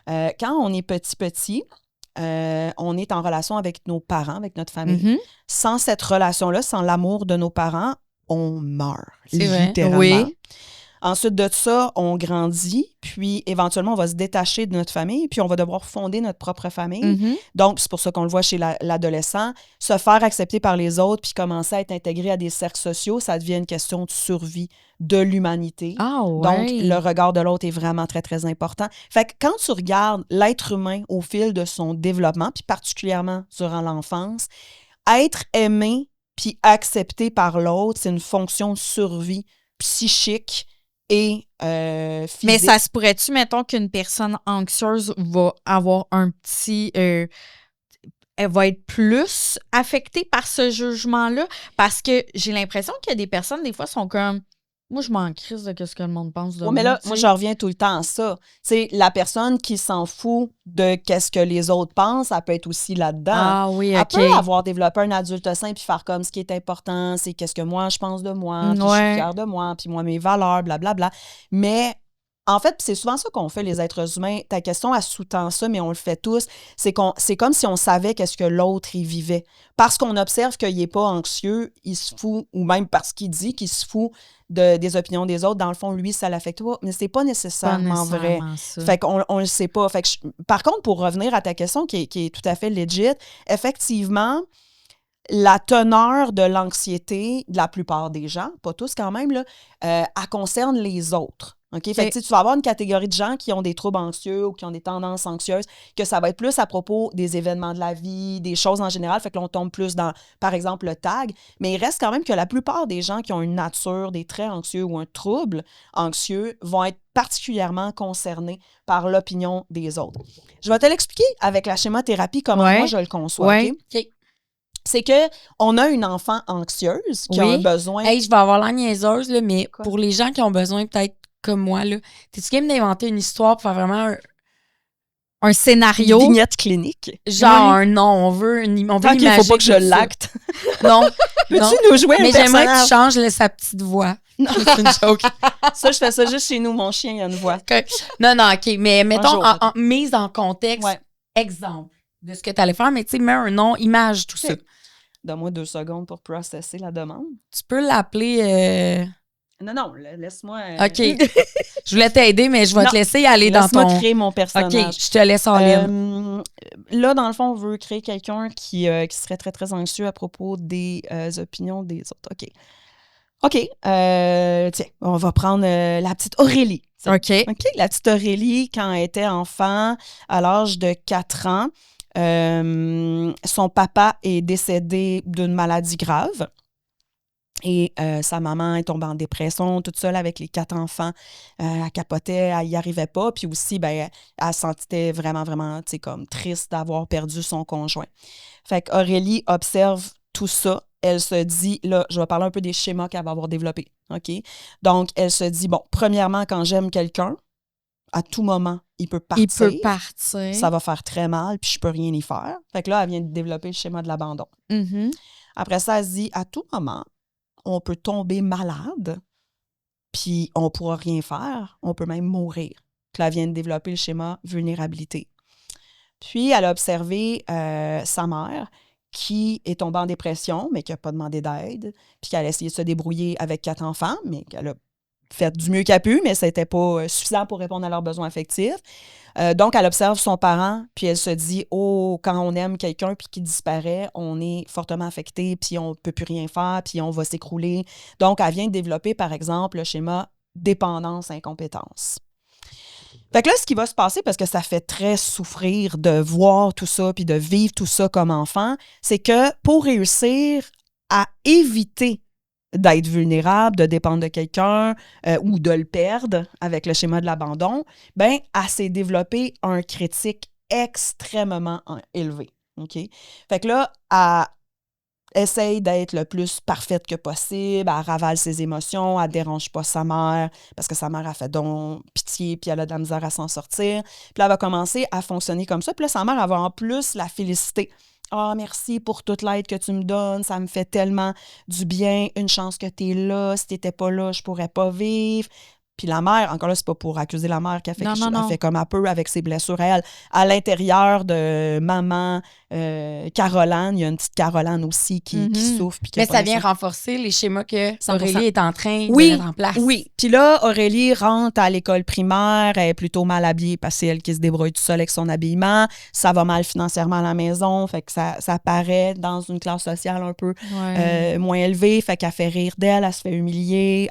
Quand on est petit, on est en relation avec nos parents, avec notre famille. Mhm. Sans cette relation-là, sans l'amour de nos parents, on meurt, C'est vrai. littéralement. Oui. Ensuite de ça, on grandit, puis éventuellement, on va se détacher de notre famille, puis on va devoir fonder notre propre famille. Mhm. Donc, c'est pour ça qu'on le voit chez l'adolescent. Se faire accepter par les autres, puis commencer à être intégré à des cercles sociaux, ça devient une question de survie de l'humanité. Ah ouais. Donc, le regard de l'autre est vraiment très, très important. Fait que quand tu regardes l'être humain au fil de son développement, puis particulièrement durant l'enfance, être aimé puis accepté par l'autre, c'est une fonction de survie psychique et physique. Mais ça se pourrait-tu, mettons, qu'une personne anxieuse va avoir un petit... elle va être plus affectée par ce jugement-là? Parce que j'ai l'impression qu'il y a des personnes, des fois, sont comme... Moi, je m'en crisse de ce que le monde pense de Oui, mais moi. là, moi, je reviens tout le temps à ça. C'est la personne qui s'en fout de qu'est-ce que les autres pensent, elle peut être aussi là-dedans. Ah oui, Elle OK. peut avoir développé un adulte sain puis faire comme ce qui est important, c'est qu'est-ce que moi je pense de moi, puis je suis Ouais. fière de moi, puis moi mes valeurs, blablabla. Mais en fait, c'est souvent ça qu'on fait les êtres humains. Ta question, elle sous-tend ça, mais on le fait tous. C'est comme si on savait qu'est-ce que l'autre y vivait. Parce qu'on observe qu'il n'est pas anxieux, il se fout, ou même parce qu'il dit qu'il se fout des opinions des autres. Dans le fond, lui, ça l'affecte pas. Mais c'est pas nécessairement vrai. ça. Fait qu'on le sait pas. Fait que par contre, pour revenir à ta question qui est tout à fait legit, effectivement, la teneur de l'anxiété de la plupart des gens, pas tous quand même, là, elle concerne les autres. OK? Fait que tu vas avoir une catégorie de gens qui ont des troubles anxieux ou qui ont des tendances anxieuses, que ça va être plus à propos des événements de la vie, des choses en général. Fait que là, on tombe plus dans, par exemple, le tag. Mais il reste quand même que la plupart des gens qui ont une nature, des traits anxieux ou un trouble anxieux vont être particulièrement concernés par l'opinion des autres. Je vais te l'expliquer avec la schémothérapie, comment moi je le conçois. Ouais. OK? C'est qu'on a une enfant anxieuse qui a un besoin... Hey, je vais avoir la niaiseuse, là, mais Quoi? pour les gens qui ont besoin, peut-être comme moi, là, t'es-tu game d'inventer une histoire pour faire vraiment un scénario? Une vignette clinique. genre un nom? On veut Tant qu'il ne faut pas que je l'acte. Non. Peux-tu non. nous jouer un Mais j'aimerais que personnage? tu changes sa petite voix. C'est une joke. Ça, je fais ça juste chez nous. Mon chien, il a une voix. Non, OK. Mais mettons, jour, mise en contexte, Ouais. exemple de ce que tu allais faire, mais tu sais, mets un nom, image, tout ça. Donne-moi 2 secondes pour processer la demande. Tu peux l'appeler... Non, laisse-moi... OK. Je voulais t'aider, mais je vais Non. te laisser aller dans ton... Laisse-moi créer mon personnage. OK, je te laisse en ligne. Là, dans le fond, on veut créer quelqu'un qui serait très, très anxieux à propos des opinions des autres. OK. Tiens, on va prendre la petite Aurélie. OK. OK, la petite Aurélie, quand elle était enfant, à l'âge de 4 ans, son papa est décédé d'une maladie grave. Et sa maman est tombée en dépression, toute seule avec les 4 enfants. Elle capotait, elle n'y arrivait pas. Puis aussi, ben, elle se sentait vraiment, vraiment, tu sais, comme triste d'avoir perdu son conjoint. Fait qu'Aurélie observe tout ça. Elle se dit, là, je vais parler un peu des schémas qu'elle va avoir développés, OK? Donc, elle se dit, bon, premièrement, quand j'aime quelqu'un, à tout moment, il peut partir. Il peut partir. Ça va faire très mal, puis je peux rien y faire. Fait que là, elle vient de développer le schéma de l'abandon. Mhm. Après ça, elle se dit, à tout moment, on peut tomber malade, puis on ne pourra rien faire, on peut même mourir. Puis là, elle vient de développer le schéma vulnérabilité. Puis, elle a observé sa mère qui est tombée en dépression, mais qui n'a pas demandé d'aide, puis qu'elle a essayé de se débrouiller avec 4 enfants, mais qu'elle a fait du mieux qu'elle a pu, mais ce n'était pas suffisant pour répondre à leurs besoins affectifs. Donc, elle observe son parent, puis elle se dit, oh, quand on aime quelqu'un puis qu'il disparaît, on est fortement affecté, puis on ne peut plus rien faire, puis on va s'écrouler. Donc, elle vient de développer, par exemple, le schéma dépendance-incompétence. Fait que là, ce qui va se passer, parce que ça fait très souffrir de voir tout ça puis de vivre tout ça comme enfant, c'est que pour réussir à éviter d'être vulnérable, de dépendre de quelqu'un ou de le perdre avec le schéma de l'abandon, ben, elle s'est développé un critique extrêmement élevé. OK? Fait que là, elle essaye d'être le plus parfaite que possible, elle ravale ses émotions, elle dérange pas sa mère, parce que sa mère a fait donc pitié, puis elle a de la misère à s'en sortir. Puis là, elle va commencer à fonctionner comme ça. Puis là, sa mère, elle va en plus la féliciter. « Ah, merci pour toute l'aide que tu me donnes, ça me fait tellement du bien, une chance que tu es là, si tu n'étais pas là, je pourrais pas vivre. » Puis la mère, encore là, c'est pas pour accuser la mère qui a fait Non, quelque chose, non, elle fait comme un peu avec ses blessures à elle. À l'intérieur de maman Caroline, il y a une petite Caroline aussi qui souffre. Puis qui Mais ça vient renforcer les schémas que 100%. Aurélie est en train de Oui, mettre en place. Oui. Puis là, Aurélie rentre à l'école primaire, elle est plutôt mal habillée parce que c'est elle qui se débrouille tout seule avec son habillement. Ça va mal financièrement à la maison, fait que ça paraît dans une classe sociale un peu moins élevée, fait qu'elle fait rire d'elle, elle se fait humilier,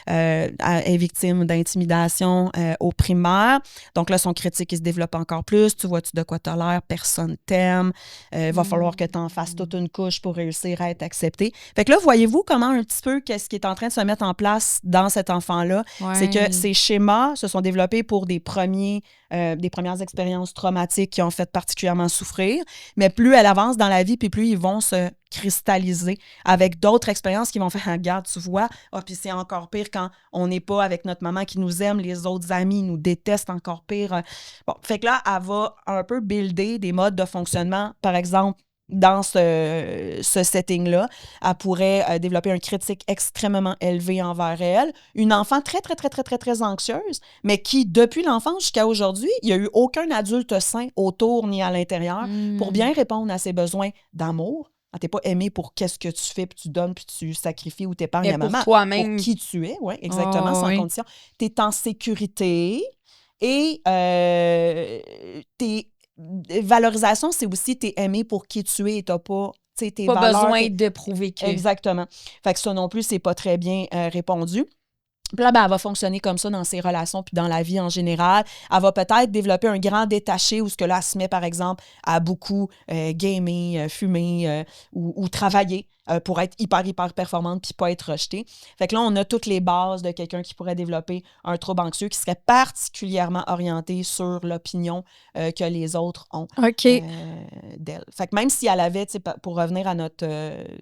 elle est victime d'intimidation au primaire. Donc là, son critique, il se développe encore plus. Tu vois-tu de quoi t'as l'air? Personne t'aime. Va falloir que tu en fasses toute une couche pour réussir à être accepté. Fait que là, voyez-vous comment un petit peu qu'est-ce qui est en train de se mettre en place dans cet enfant-là? Ouais. C'est que ces schémas se sont développés pour des premières expériences traumatiques qui ont fait particulièrement souffrir. Mais plus elle avance dans la vie, puis plus ils vont se cristalliser avec d'autres expériences qui vont faire « Regarde, tu vois, puis c'est encore pire quand on n'est pas avec notre maman qui nous aime, les autres amis nous détestent encore pire. » Bon, fait que là, elle va un peu builder des modes de fonctionnement, par exemple, dans ce setting-là, elle pourrait développer un critique extrêmement élevé envers elle. Une enfant très, très, très, très, très, très anxieuse, mais qui, depuis l'enfance jusqu'à aujourd'hui, il n'y a eu aucun adulte sain autour ni à l'intérieur pour bien répondre à ses besoins d'amour. T'es pas aimé pour qu'est-ce que tu fais, puis tu donnes, puis tu sacrifies ou t'épargnes à maman. Toi-même. Pour qui tu es, oui, exactement, sans condition. T'es en sécurité et valorisation, c'est aussi t'es aimé pour qui tu es et t'as pas tes pas valeurs. Besoin de prouver que. Exactement. Fait que ça non plus, c'est pas très bien répondu. Puis là, elle va fonctionner comme ça dans ses relations puis dans la vie en général. Elle va peut-être développer un grand détaché où ce que là, elle se met, par exemple, à beaucoup gamer, fumer ou travailler pour être hyper, hyper performante puis pas être rejetée. Fait que là, on a toutes les bases de quelqu'un qui pourrait développer un trouble anxieux qui serait particulièrement orienté sur l'opinion que les autres ont d'elle. Fait que même si elle avait, pour revenir à notre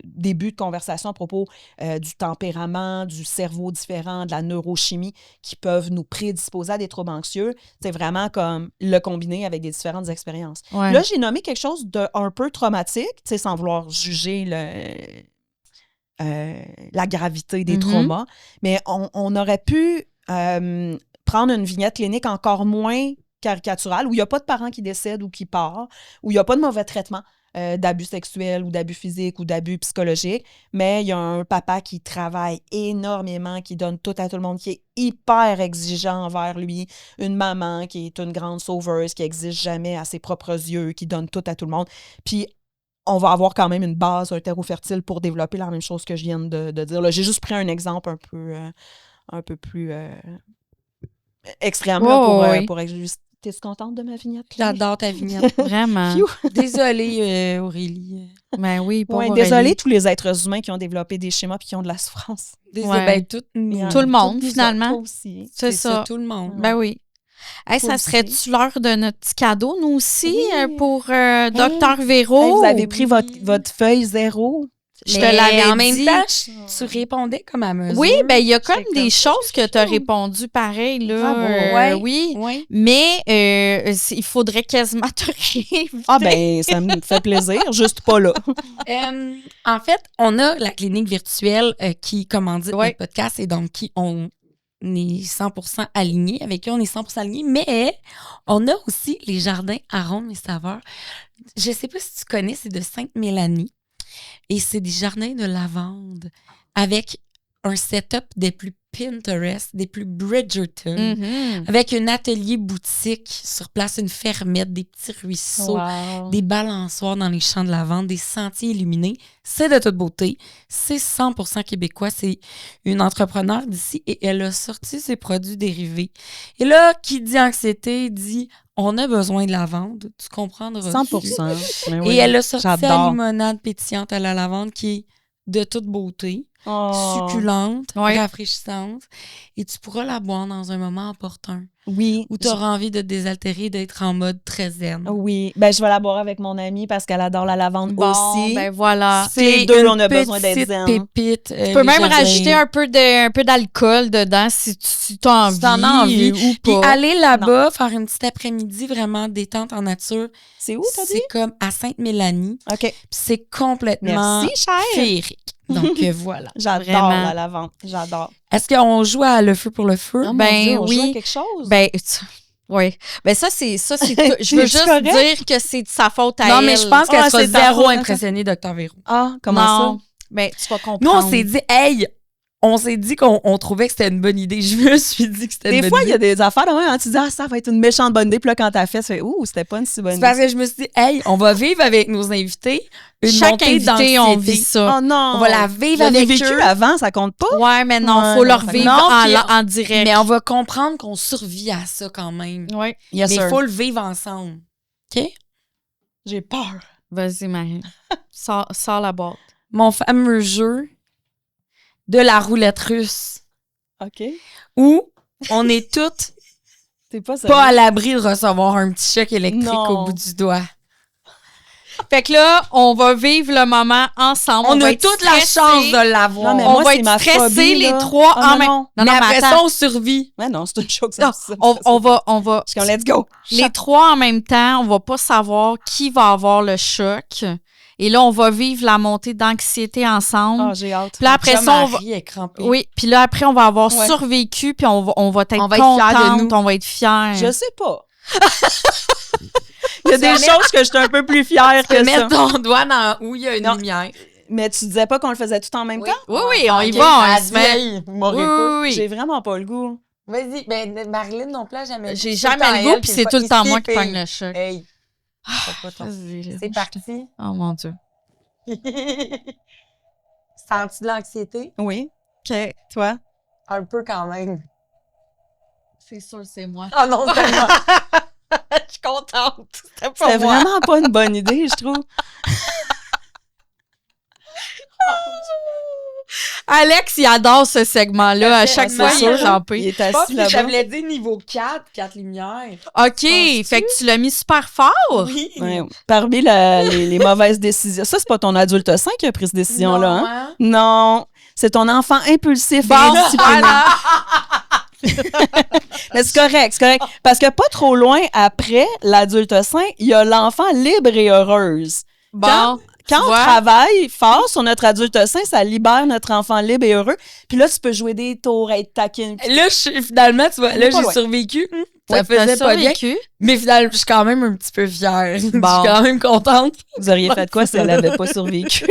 début de conversation à propos du tempérament, du cerveau différent, de la neurochimie qui peuvent nous prédisposer à des troubles anxieux, c'est vraiment comme le combiner avec des différentes expériences. Ouais. Là, j'ai nommé quelque chose d'un peu traumatique, sans vouloir juger la gravité des traumas, mais on aurait pu prendre une vignette clinique encore moins caricaturale, où il n'y a pas de parents qui décèdent ou qui partent, où il n'y a pas de mauvais traitement d'abus sexuels ou d'abus physiques ou d'abus psychologiques, mais il y a un papa qui travaille énormément, qui donne tout à tout le monde, qui est hyper exigeant envers lui, une maman qui est une grande sauveuse, qui n'exige jamais à ses propres yeux, qui donne tout à tout le monde. Puis on va avoir quand même une base, un terreau fertile pour développer la même chose que je viens de dire. Là, j'ai juste pris un exemple un peu plus extrême pour être juste. T'es-tu contente de ma vignette? J'adore ta vignette. Vraiment. Désolée, Aurélie. Ben oui, désolée tous les êtres humains qui ont développé des schémas et qui ont de la souffrance. Désolée, tout le monde, finalement. Toi aussi. C'est ça. Tout le monde. Ben oui. Hey, ça serait-tu l'heure de notre petit cadeau, nous aussi, pour Dr. Véro? Hey, vous avez pris votre feuille 0. Je te l'avais en même dit. temps, tu répondais comme à mesure. Oui, ben il y a comme des choses que tu as répondu pareil, là. Oui. Mais il faudrait quasiment te réinviter. Ah ben, ça me fait plaisir, juste pas là. En fait, on a la clinique virtuelle qui commandite notre podcast et donc qui on est 100% alignés, avec qui on est 100% alignés, mais on a aussi les jardins arômes et saveurs. Je sais pas si tu connais, c'est de Sainte-Mélanie. Et c'est des jardins de lavande avec un setup des plus Pinterest, des plus Bridgerton, avec un atelier boutique sur place, une fermette, des petits ruisseaux, des balançoires dans les champs de lavande, des sentiers illuminés. C'est de toute beauté. C'est 100% québécois. C'est une entrepreneure d'ici et elle a sorti ses produits dérivés. Et là, qui dit anxiété, dit on a besoin de lavande. Tu comprendras. 100%. Et elle a sorti la limonade pétillante à la lavande qui est de toute beauté. Succulente, rafraîchissante, et tu pourras la boire dans un moment opportun. Oui. Où tu auras envie de te désaltérer, d'être en mode très zen. Oui. Ben, je vais la boire avec mon amie parce qu'elle adore la lavande aussi. Ben voilà. C'est deux, on a besoin d'être zen. Pépite. Tu peux même rajouter un peu d'alcool dedans si tu as envie, ou pas. Puis aller là-bas, faire une petite après-midi vraiment détente en nature. C'est où, t'as dit? C'est comme à Sainte-Mélanie. OK. Puis c'est complètement féerique. Donc, voilà. J'adore Vraiment. la lavande. J'adore. Est-ce qu'on joue à le feu pour le feu? Oh, mon Ben Dieu, on joue à oui. quelque chose? Ben, oui. Ben, ça, c'est tout. Je veux C'est juste correct? dire que c'est de sa faute à elle. Non, mais je pense qu'elle Ah, sera c'est ta zéro faute, hein, impressionnée, Dr. Véro. Ah, comment non. ça? Ben, tu vas comprendre. Nous, on s'est dit, hey, qu'on trouvait que c'était une bonne idée. Je me suis dit que c'était une Des bonne fois, il y idée. a des affaires, hein, tu dis, ah, ça va être une méchante bonne idée. Puis là, quand t'as fait, tu fais, ouh, c'était pas une si bonne C'est idée. parce que je me suis dit, hey, on va vivre avec nos invités une Chaque montée invité, on vit d'anxiété. ça. Oh non! On va la vivre Je l'ai avec vécu eux. avant, ça compte pas? Ouais, mais non, Ouais, faut non, leur ça- vivre Non, puis en direct. Mais on va comprendre qu'on survit à ça quand même. Ouais. Yes, Mais il sir. faut le vivre ensemble. OK? J'ai peur. Vas-y, Marie. Sors la boîte. Mon fameux jeu de la roulette russe OK. où on est toutes T'es pas pas à l'abri de recevoir un petit choc électrique Non. au bout du doigt. Fait que là, on va vivre le moment ensemble. On va a être toute la stressés. chance de l'avoir. Non, mais On moi, va c'est être ma stressés phobie, les là. trois Ah, en même non. Non, mais non, mais après attends. ça, on survit. Mais non, c'est une chose Non, ça. on va. Je suis comme, let's go. Les trois en même temps, on va pas savoir qui va avoir le choc. Et là, on va vivre la montée d'anxiété ensemble. Ah, j'ai hâte. Puis là, après ça, on va... Marie est crampée. Oui, puis là, après, on va avoir Ouais. survécu, puis on va être On va être fiers de contente, nous. on va être fiers. Je sais pas. Il y a des Tu vas choses que je suis un peu plus fière Tu peux que ça. mettre ton doigt dans où il y a une Non. lumière. Mais tu disais pas qu'on le faisait tout en même temps? Oui, oui, on y Ok, va, on elle se dit, met. hey, vous m'aurez Oui, pas. oui, J'ai oui. vraiment pas le goût. Vas-y, ben Marilyn non plus, jamais. J'ai C'est tout jamais temps le goût, elle puis qui c'est le tout le fait. temps Ici, moi qui fille. pogne le choc. Hey. Fais pas ton- Vas-y, là. C'est parti. Oh mon Dieu. Sens-tu de l'anxiété? Oui. OK. Toi? Un peu quand même. C'est sûr, c'est moi. Oh non, c'est moi. Je suis contente. C'était pas C'était moi. vraiment pas une bonne idée, je trouve. Alex, il adore ce segment-là. À chaque C'est fois, sûr. il est rampé. Il est Je pense assis que ça là-bas. voulait dire niveau 4 lumières. OK, fait que tu l'as mis super fort. Oui. Ouais. Parmi les mauvaises décisions. Ça, c'est pas ton adulte sain qui a pris cette décision-là, Non, hein? Non. C'est ton enfant impulsif et Bon, indiscipliné. voilà. Mais c'est correct. Parce que pas trop loin après l'adulte sain, il y a l'enfant libre et heureuse. Bon, Quand tu on vois? travaille fort sur notre adulte sain, ça libère notre enfant libre et heureux. Puis là, tu peux jouer des tours, être taquine. Là, finalement, tu vois, là, Pas j'ai loin. survécu. Ça Ouais, faisait t'as pas bien. survécu. Mais finalement, je suis quand même un petit peu fière. Je suis Bon. quand même contente. Vous auriez fait quoi si elle avait pas survécu?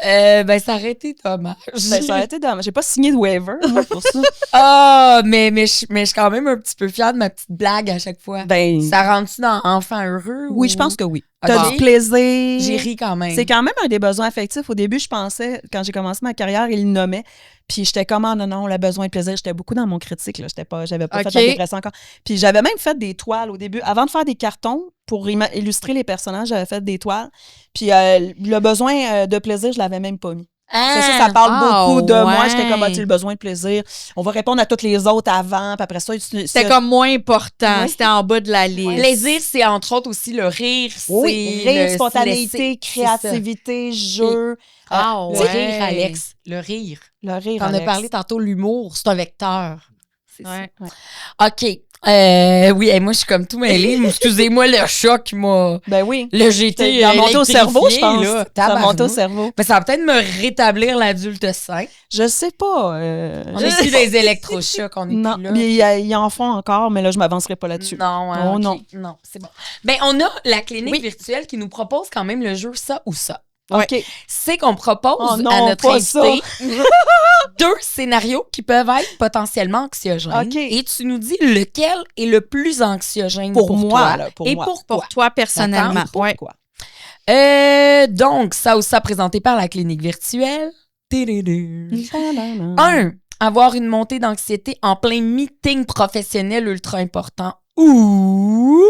Ben, ça aurait été dommage. Ben, ça aurait été dommage. J'ai pas signé de waiver, moi, pour ça. Ah, mais je suis quand même un petit peu fière de ma petite blague à chaque fois. Ben, Ça rentre-tu dans enfant heureux? oui, ou- je pense que oui. Ok. T'as du plaisir. J'ai ri quand même. C'est quand même un des besoins affectifs. Au début, je pensais, quand j'ai commencé ma carrière, il le nommait. Puis j'étais comme, ah, non, le besoin de plaisir. J'étais beaucoup dans mon critique. Là. J'avais pas Ok. fait la dépression encore. Puis j'avais même fait des toiles au début. Avant de faire des cartons pour illustrer les personnages, j'avais fait des toiles. Puis le besoin de plaisir, je l'avais même pas mis. Ça parle Ah, beaucoup de moi. ouais. J'étais comme, as-tu le besoin de plaisir? On va répondre à toutes les autres avant. Puis après ça, C'était comme moins important. Oui. C'était en bas de la liste. Plaisir, c'est entre autres aussi le rire. oui, c'est rire, le- spontanéité, c'est ça. créativité, jeu. Ah, Le ouais. rire, Alex. Le rire. Le rire, T'en as Alex. parlé tantôt, l'humour, c'est un vecteur. C'est Ouais. ça. OK. Oui, moi, je suis comme tout mêlée. Excusez-moi le choc, moi. Ben oui. Là, j'ai été Il a monté au cerveau, je pense. Là, Ça a monté au tabarnak. cerveau. Mais ça va peut-être me rétablir l'adulte sain. Je sais pas. On est plus des électrochocs, on est Non, plus là. mais ils en font encore, mais là, je m'avancerai pas là-dessus. Non, hein, Oh, ok. non. Non, c'est bon. Ben, on a la clinique Oui. virtuelle qui nous propose quand même le jeu ça ou ça. OK. C'est qu'on propose Oh non, à notre pas invité 2 scénarios qui peuvent être potentiellement anxiogènes. OK. Et tu nous dis lequel est le plus anxiogène pour, Pour moi, toi. là, pour et moi. pourquoi. Pour toi, personnellement. D'accord. Ouais. Pourquoi? Donc, ça ou ça présenté par la clinique virtuelle. Tididou. 1. Avoir une montée d'anxiété en plein meeting professionnel ultra important. Ou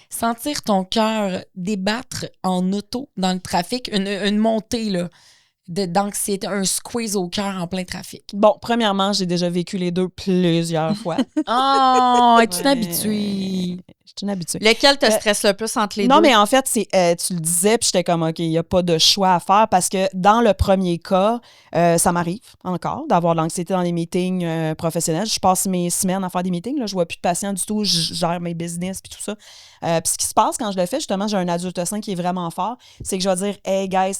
sentir ton cœur débattre en auto dans le trafic. Une montée là, d'anxiété, un squeeze au cœur en plein trafic. Bon, premièrement, j'ai déjà vécu les deux plusieurs fois. Oh, es-tu une Ouais. habituée? Je suis une habituée. Lequel te stresse le plus entre les Non, deux? mais en fait, c'est tu le disais, puis j'étais comme, OK, il n'y a pas de choix à faire parce que dans le premier cas, ça m'arrive encore d'avoir de l'anxiété dans les meetings professionnels. Je passe mes semaines à faire des meetings, là, je vois plus de patients du tout, je gère mes business puis tout ça. Puis ce qui se passe quand je le fais, justement, j'ai un adulte sain qui est vraiment fort, c'est que je vais dire, hey guys,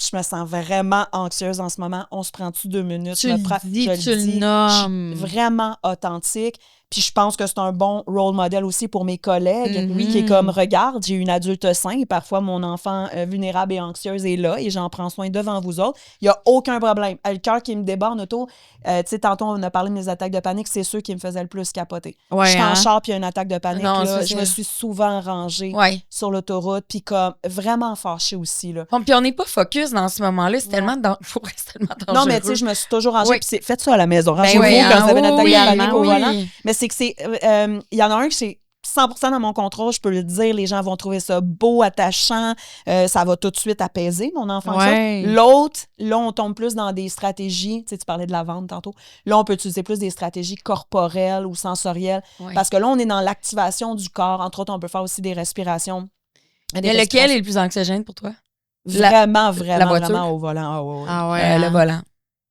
je me sens vraiment anxieuse en ce moment. On se prend-tu 2 minutes? Tu le dis, tu le nommes. Je suis vraiment authentique. Puis je pense que c'est un bon role model aussi pour mes collègues, qui est comme, regarde, j'ai une adulte sain et parfois mon enfant vulnérable et anxieuse est là et j'en prends soin devant vous autres. Il n'y a aucun problème. Le cœur qui me déborde autour, tu sais, tantôt on a parlé de mes attaques de panique, c'est ceux qui me faisaient le plus capoter. Ouais, je suis en hein? char puis il y a une attaque de panique, Non, là, c'est je ça. me suis souvent rangée sur l'autoroute puis comme vraiment fâchée aussi, là. Bon, puis on n'est pas focus dans ce moment-là. C'est tellement c'est tellement dangereux. Non, mais tu sais, je me suis toujours rangée. Oui. Puis faites ça à la maison. Ben Rangez-vous oui, quand hein, vous avez une attaque oui, de panique au oui. volant. Mais c'est que c'est... Il y en a un que c'est 100% dans mon contrôle, je peux le dire. Les gens vont trouver ça beau, attachant. Ça va tout de suite apaiser mon enfant. Ouais. L'autre, là, on tombe plus dans des stratégies. Tu sais, tu parlais de la vente tantôt. Là, on peut utiliser plus des stratégies corporelles ou sensorielles. Ouais. Parce que là, on est dans l'activation du corps. Entre autres, on peut faire aussi des respirations. Mais lequel est le plus anxiogène pour toi? Vraiment, la voiture? vraiment au volant. Ah, ouais, ouais. Ah ouais. Le hein? volant.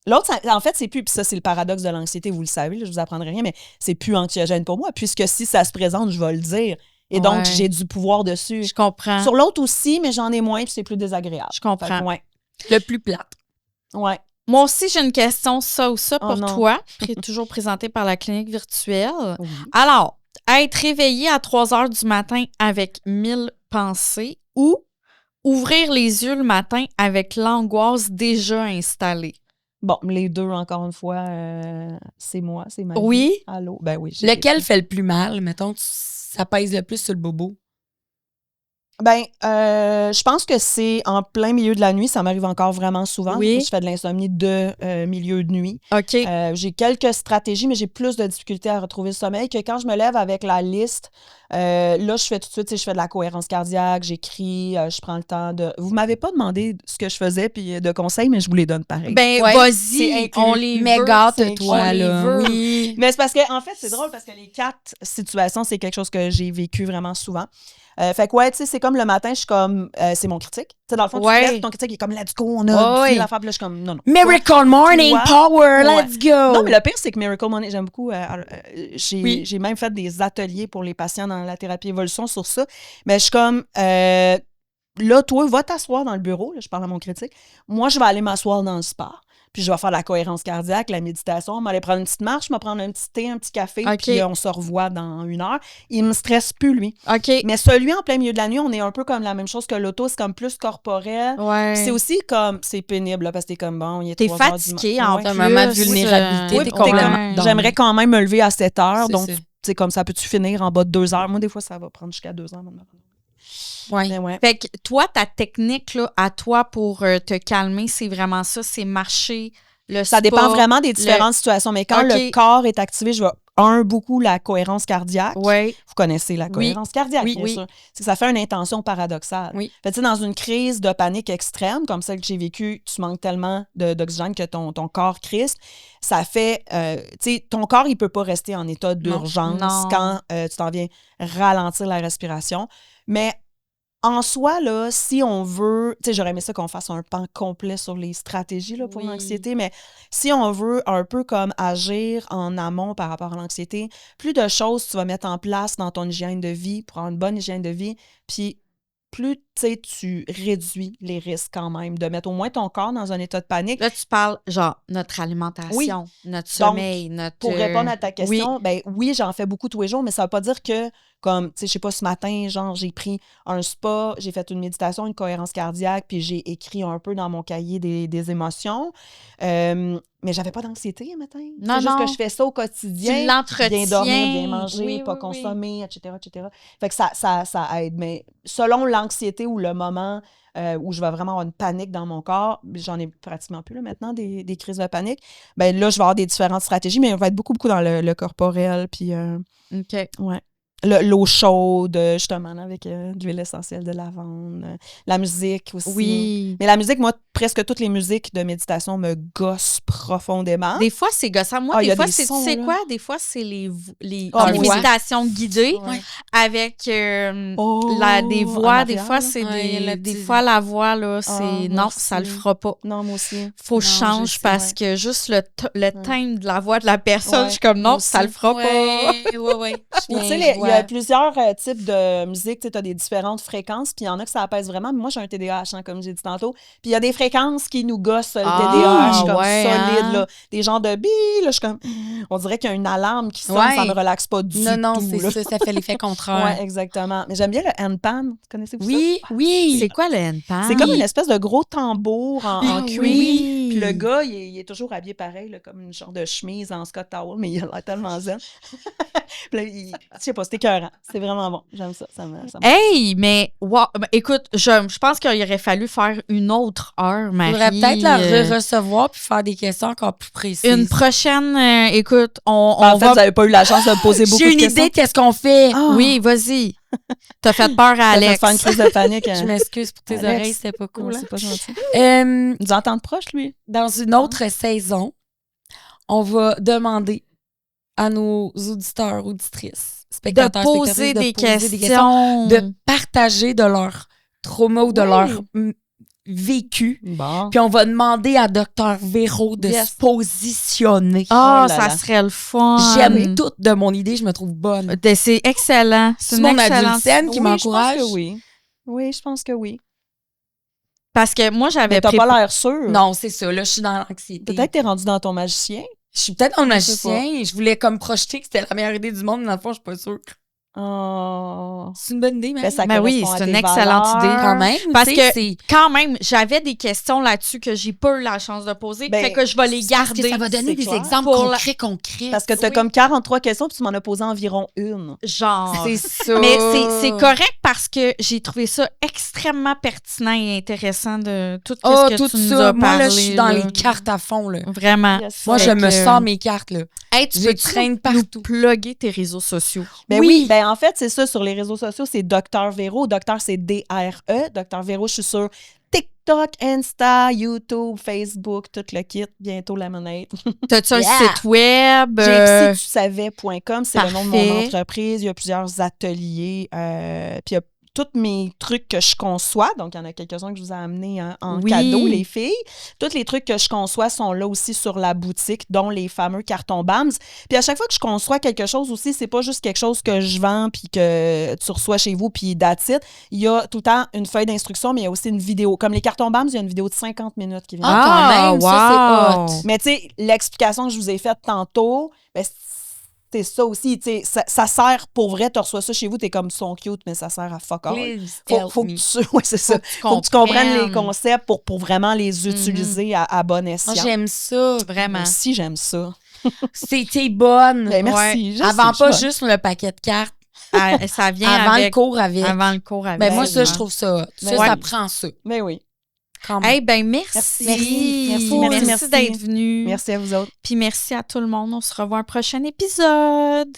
L'autre, en fait, c'est plus, puis ça, c'est le paradoxe de l'anxiété, vous le savez, là, je vous apprendrai rien, mais c'est plus anxiogène pour moi, puisque si ça se présente, je vais le dire. Et donc, Ouais. j'ai du pouvoir dessus. Je comprends. Sur l'autre aussi, mais j'en ai moins, puis c'est plus désagréable. Je comprends. Fait que, ouais. Le plus plate. Ouais. Moi aussi, j'ai une question, ça ou ça, Oh pour non. toi, toujours présentée par la clinique virtuelle. Oui. Alors, être réveillé à 3 heures du matin avec 1000 pensées ou ouvrir les yeux le matin avec l'angoisse déjà installée. Bon, les deux, encore une fois, c'est moi, c'est ma Oui. vie. Allô? Ben oui. Lequel fait le plus mal? Mettons, ça pèse le plus sur le bobo. Ben, je pense que c'est en plein milieu de la nuit. Ça m'arrive encore vraiment souvent. Oui. Je fais de l'insomnie de milieu de nuit. OK. J'ai quelques stratégies, mais j'ai plus de difficultés à retrouver le sommeil que quand je me lève avec la liste. Là, je fais tout de suite, tu sais, je fais de la cohérence cardiaque, j'écris, je prends le temps de... Vous m'avez pas demandé ce que je faisais puis de conseils, mais je vous les donne pareil. Ben, Ouais, c'est vas-y, inclus. on les Mais veut. gâte-toi, on les là. veut. Oui. Mais c'est parce que, en fait, c'est drôle parce que les 4 situations, c'est quelque chose que j'ai vécu vraiment souvent. Fait que, ouais, tu sais, c'est comme le matin, je suis comme, c'est mon critique. Tu sais, dans le fond, Ouais. tu te lèves, ton critique il est comme, let's go, on a Ouais. fini l'affaire, puis là, je suis comme, non, non. Miracle Morning Toi, Power, ouais. let's go! Non, mais le pire, c'est que Miracle Morning, j'aime beaucoup. Oui. J'ai même fait des ateliers pour les patients dans la thérapie évolution sur ça. Mais je suis comme, là, toi, va t'asseoir dans le bureau. Là, je parle à mon critique. Moi, je vais aller m'asseoir dans le spa. Puis je vais faire la cohérence cardiaque, la méditation. On va aller prendre une petite marche, je vais prendre un petit thé, un petit café, OK. puis on se revoit dans 1 heure. Il me stresse plus, lui. OK. Mais celui en plein milieu de la nuit, on est un peu comme la même chose que l'auto, c'est comme plus corporel. Ouais. Puis c'est aussi comme, c'est pénible, là, parce que t'es comme, bon, il est T'es 3 heures du fatigué matin. en Ouais. T'as un moment de plus, vulnérabilité, Oui, t'es puis t'es complètement comme, j'aimerais quand même me lever à 7 heures, C'est donc, ça. tu sais, comme ça, peux-tu finir en bas de 2 heures? Moi, des fois, ça va prendre jusqu'à 2 heures. Ouais. Mais ouais. Fait que toi, ta technique là, à toi pour te calmer, c'est vraiment ça, c'est marcher, le Ça spa, dépend vraiment des différentes situations, mais quand OK. le corps est activé, je vais, beaucoup la cohérence cardiaque. Ouais. Vous connaissez la cohérence cardiaque, Oui, bien oui. sûr. C'est que ça fait une intention paradoxale. Oui. Fait que, tu sais, dans une crise de panique extrême, comme celle que j'ai vécue, tu manques tellement d'oxygène que ton corps crisse. Ça fait, tu sais, ton corps, il peut pas rester en état d'urgence Non. quand tu t'en viens ralentir la respiration. Mais en soi, là, si on veut, tu sais, j'aurais aimé ça qu'on fasse un pan complet sur les stratégies là, pour Oui. l'anxiété, mais si on veut un peu comme agir en amont par rapport à l'anxiété, plus de choses tu vas mettre en place dans ton hygiène de vie pour avoir une bonne hygiène de vie, puis plus, tu sais, tu réduis les risques quand même de mettre au moins ton corps dans un état de panique. Là, tu parles, genre, notre alimentation, notre sommeil, notre... Pour répondre à ta oui. question, ben oui, j'en fais beaucoup tous les jours, mais ça veut pas dire que, comme, tu sais, je sais pas, ce matin, genre, j'ai pris un spa, j'ai fait une méditation, une cohérence cardiaque, puis j'ai écrit un peu dans mon cahier des émotions. Mais j'avais pas d'anxiété un matin. Non, C'est juste non. que je fais ça au quotidien. Tu l'entretiens. Bien dormir, bien manger, Oui, pas oui, consommer, etc., etc. Fait que ça aide. Mais selon l'anxiété ou le moment où je vais vraiment avoir une panique dans mon corps, j'en ai pratiquement plus là, maintenant, des crises de panique, ben là, je vais avoir des différentes stratégies, mais on va être beaucoup dans le corporel, puis OK. ouais. L'eau chaude, justement, là, avec de l'huile essentielle de lavande. La musique aussi. Oui. Mais la musique, moi, presque toutes les musiques de méditation me gossent profondément. Des fois, c'est gossant. Moi, Ah, il y des a fois, des c'est, tu sons, sais là. quoi? Des fois, c'est les Ah, moi méditations guidées Ouais. avec Oh, des en voix. Des arrière, fois, là. c'est Ouais, il y a la des petite- fois, la voix, là, c'est... Ah, moi non, aussi. ça le fera pas. Non, moi aussi. Faut que Non, je change je sais, parce ouais. que juste le thème de la voix de la personne, Ouais, je suis comme, moi non, aussi. ça le fera pas. Ouais. Ou tu sais, il y y a plusieurs types de musique. Tu as des différentes fréquences, puis il y en a que ça apaise vraiment. Mais moi, j'ai un TDAH, hein, comme j'ai dit tantôt. Puis il y a des fréquences qui nous gossent, le TDAH, comme solide. Hein? Là. Des genres de bi, là, je suis comme... On dirait qu'il y a une alarme qui sonne, ça me relaxe pas du tout. Non, c'est ça fait l'effet contraire. Oui, exactement. Mais j'aime bien le handpan. Connaissez-vous ça? Oui. C'est quoi le handpan? C'est comme une espèce de gros tambour en cuir. Oui. Puis le gars, il est toujours habillé pareil, là, comme une genre de chemise en Scott Towel, mais il a l'air tellement zen. Puis là, je sais pas, c'est écœurant. C'est vraiment bon. J'aime ça. Hey, mais wow, écoute, je pense qu'il aurait fallu faire une autre heure, Marie. Il faudrait peut-être la recevoir puis faire des questions encore plus précises. Une prochaine, écoute, on en fait, vous n'avez pas eu la chance de me poser beaucoup de questions. J'ai une idée de qu'est-ce qu'on fait. Oh. Oui, vas-y. T'as fait peur à Alex. Ça fait une crise de panique. Hein. Je m'excuse pour tes Alex. oreilles, c'était pas cool. C'est pas gentil. Hein? Nous entendre proche, lui. Dans une autre saison, on va demander à nos auditeurs, auditrices, spectateurs, de poser des questions, de partager de leur trauma ou de leur vécu. Bon. Puis on va demander à Dr Véro de se positionner. Ah, Oh là ça là. serait le fun. J'aime toute de mon idée, je me trouve bonne. C'est excellent. C'est une mon excellente... adultène qui m'encourage. Je pense que oui. Oui, je pense que oui. Parce que moi, j'avais Mais t'as pas l'air sûr. Non, c'est ça. Là, je suis dans l'anxiété. Peut-être que t'es rendu dans ton magicien. Je suis peut-être dans le Je sais magicien et je voulais comme projeter que c'était la meilleure idée du monde, mais dans le fond, je suis pas sûre. Oh. C'est une bonne idée, mais Ça Ben oui, correspond à c'est tes une excellente valeurs. idée. quand même. Parce tu sais, que c'est quand même, j'avais des questions là-dessus que j'ai pas eu la chance de poser. Ben, fait que je vais les parce que garder. ça va donner c'est des clair. exemples Pour concrets. Parce que t'as Oui. comme 43 questions, puis tu m'en as posé environ une. Genre. C'est ça. Mais c'est correct parce que j'ai trouvé ça extrêmement pertinent et intéressant de tout Oh, ce que tout tu nous ça. as Moi, parlé. là, je suis dans là. les cartes à fond, là. Vraiment. Yes. Moi, Fait je me que- sors mes cartes, là. Hey, tu Je peux traîne nous partout. plugger tes réseaux sociaux. Ben Oui. oui, ben en fait, c'est ça, sur les réseaux sociaux, c'est Dr Véro. Docteur, c'est D-R-E. Dr Véro, je suis sur TikTok, Insta, YouTube, Facebook, tout le kit. Bientôt Lemonade. T'as-tu un Yeah. site web? J'ai si tu savais.com, c'est le nom de mon Parfait. entreprise. Il y a plusieurs ateliers. Puis il y a tous mes trucs que je conçois. Donc, il y en a quelques-uns que je vous ai amenés en Oui. cadeau, les filles. Tous les trucs que je conçois sont là aussi sur la boutique, dont les fameux cartons BAMS. Puis à chaque fois que je conçois quelque chose aussi, c'est pas juste quelque chose que je vends puis que tu reçois chez vous puis that's it. Il y a tout le temps une feuille d'instruction, mais il y a aussi une vidéo. Comme les cartons BAMS, il y a une vidéo de 50 minutes qui vient. Ah, quand même, ça, c'est hot. Mais tu sais, l'explication que je vous ai faite tantôt, ben, c'est ça aussi. Tu sais, ça sert pour vrai, tu reçois ça chez vous, t'es comme son cute, mais ça sert à fuck all. Please Faut help que me. tu, ouais, c'est ça. Faut que tu comprennes les concepts pour vraiment les utiliser à bon escient. Moi, j'aime ça. Vraiment. Moi aussi, j'aime ça. C'était bonne. Ben, merci. Ouais. Je Avant sais, pas je suis juste le paquet de cartes. Ah, ça vient Avant avec. le cours avec. Avant le cours avec. Ben, moi, Ben, ça, oui. je trouve ça hot. Ça, Ben, ça oui. prend ça. bonne. Ben oui. Quand même. Eh ben merci. Merci d'être venu. Merci à vous autres. Puis merci à tout le monde. On se revoit un prochain épisode.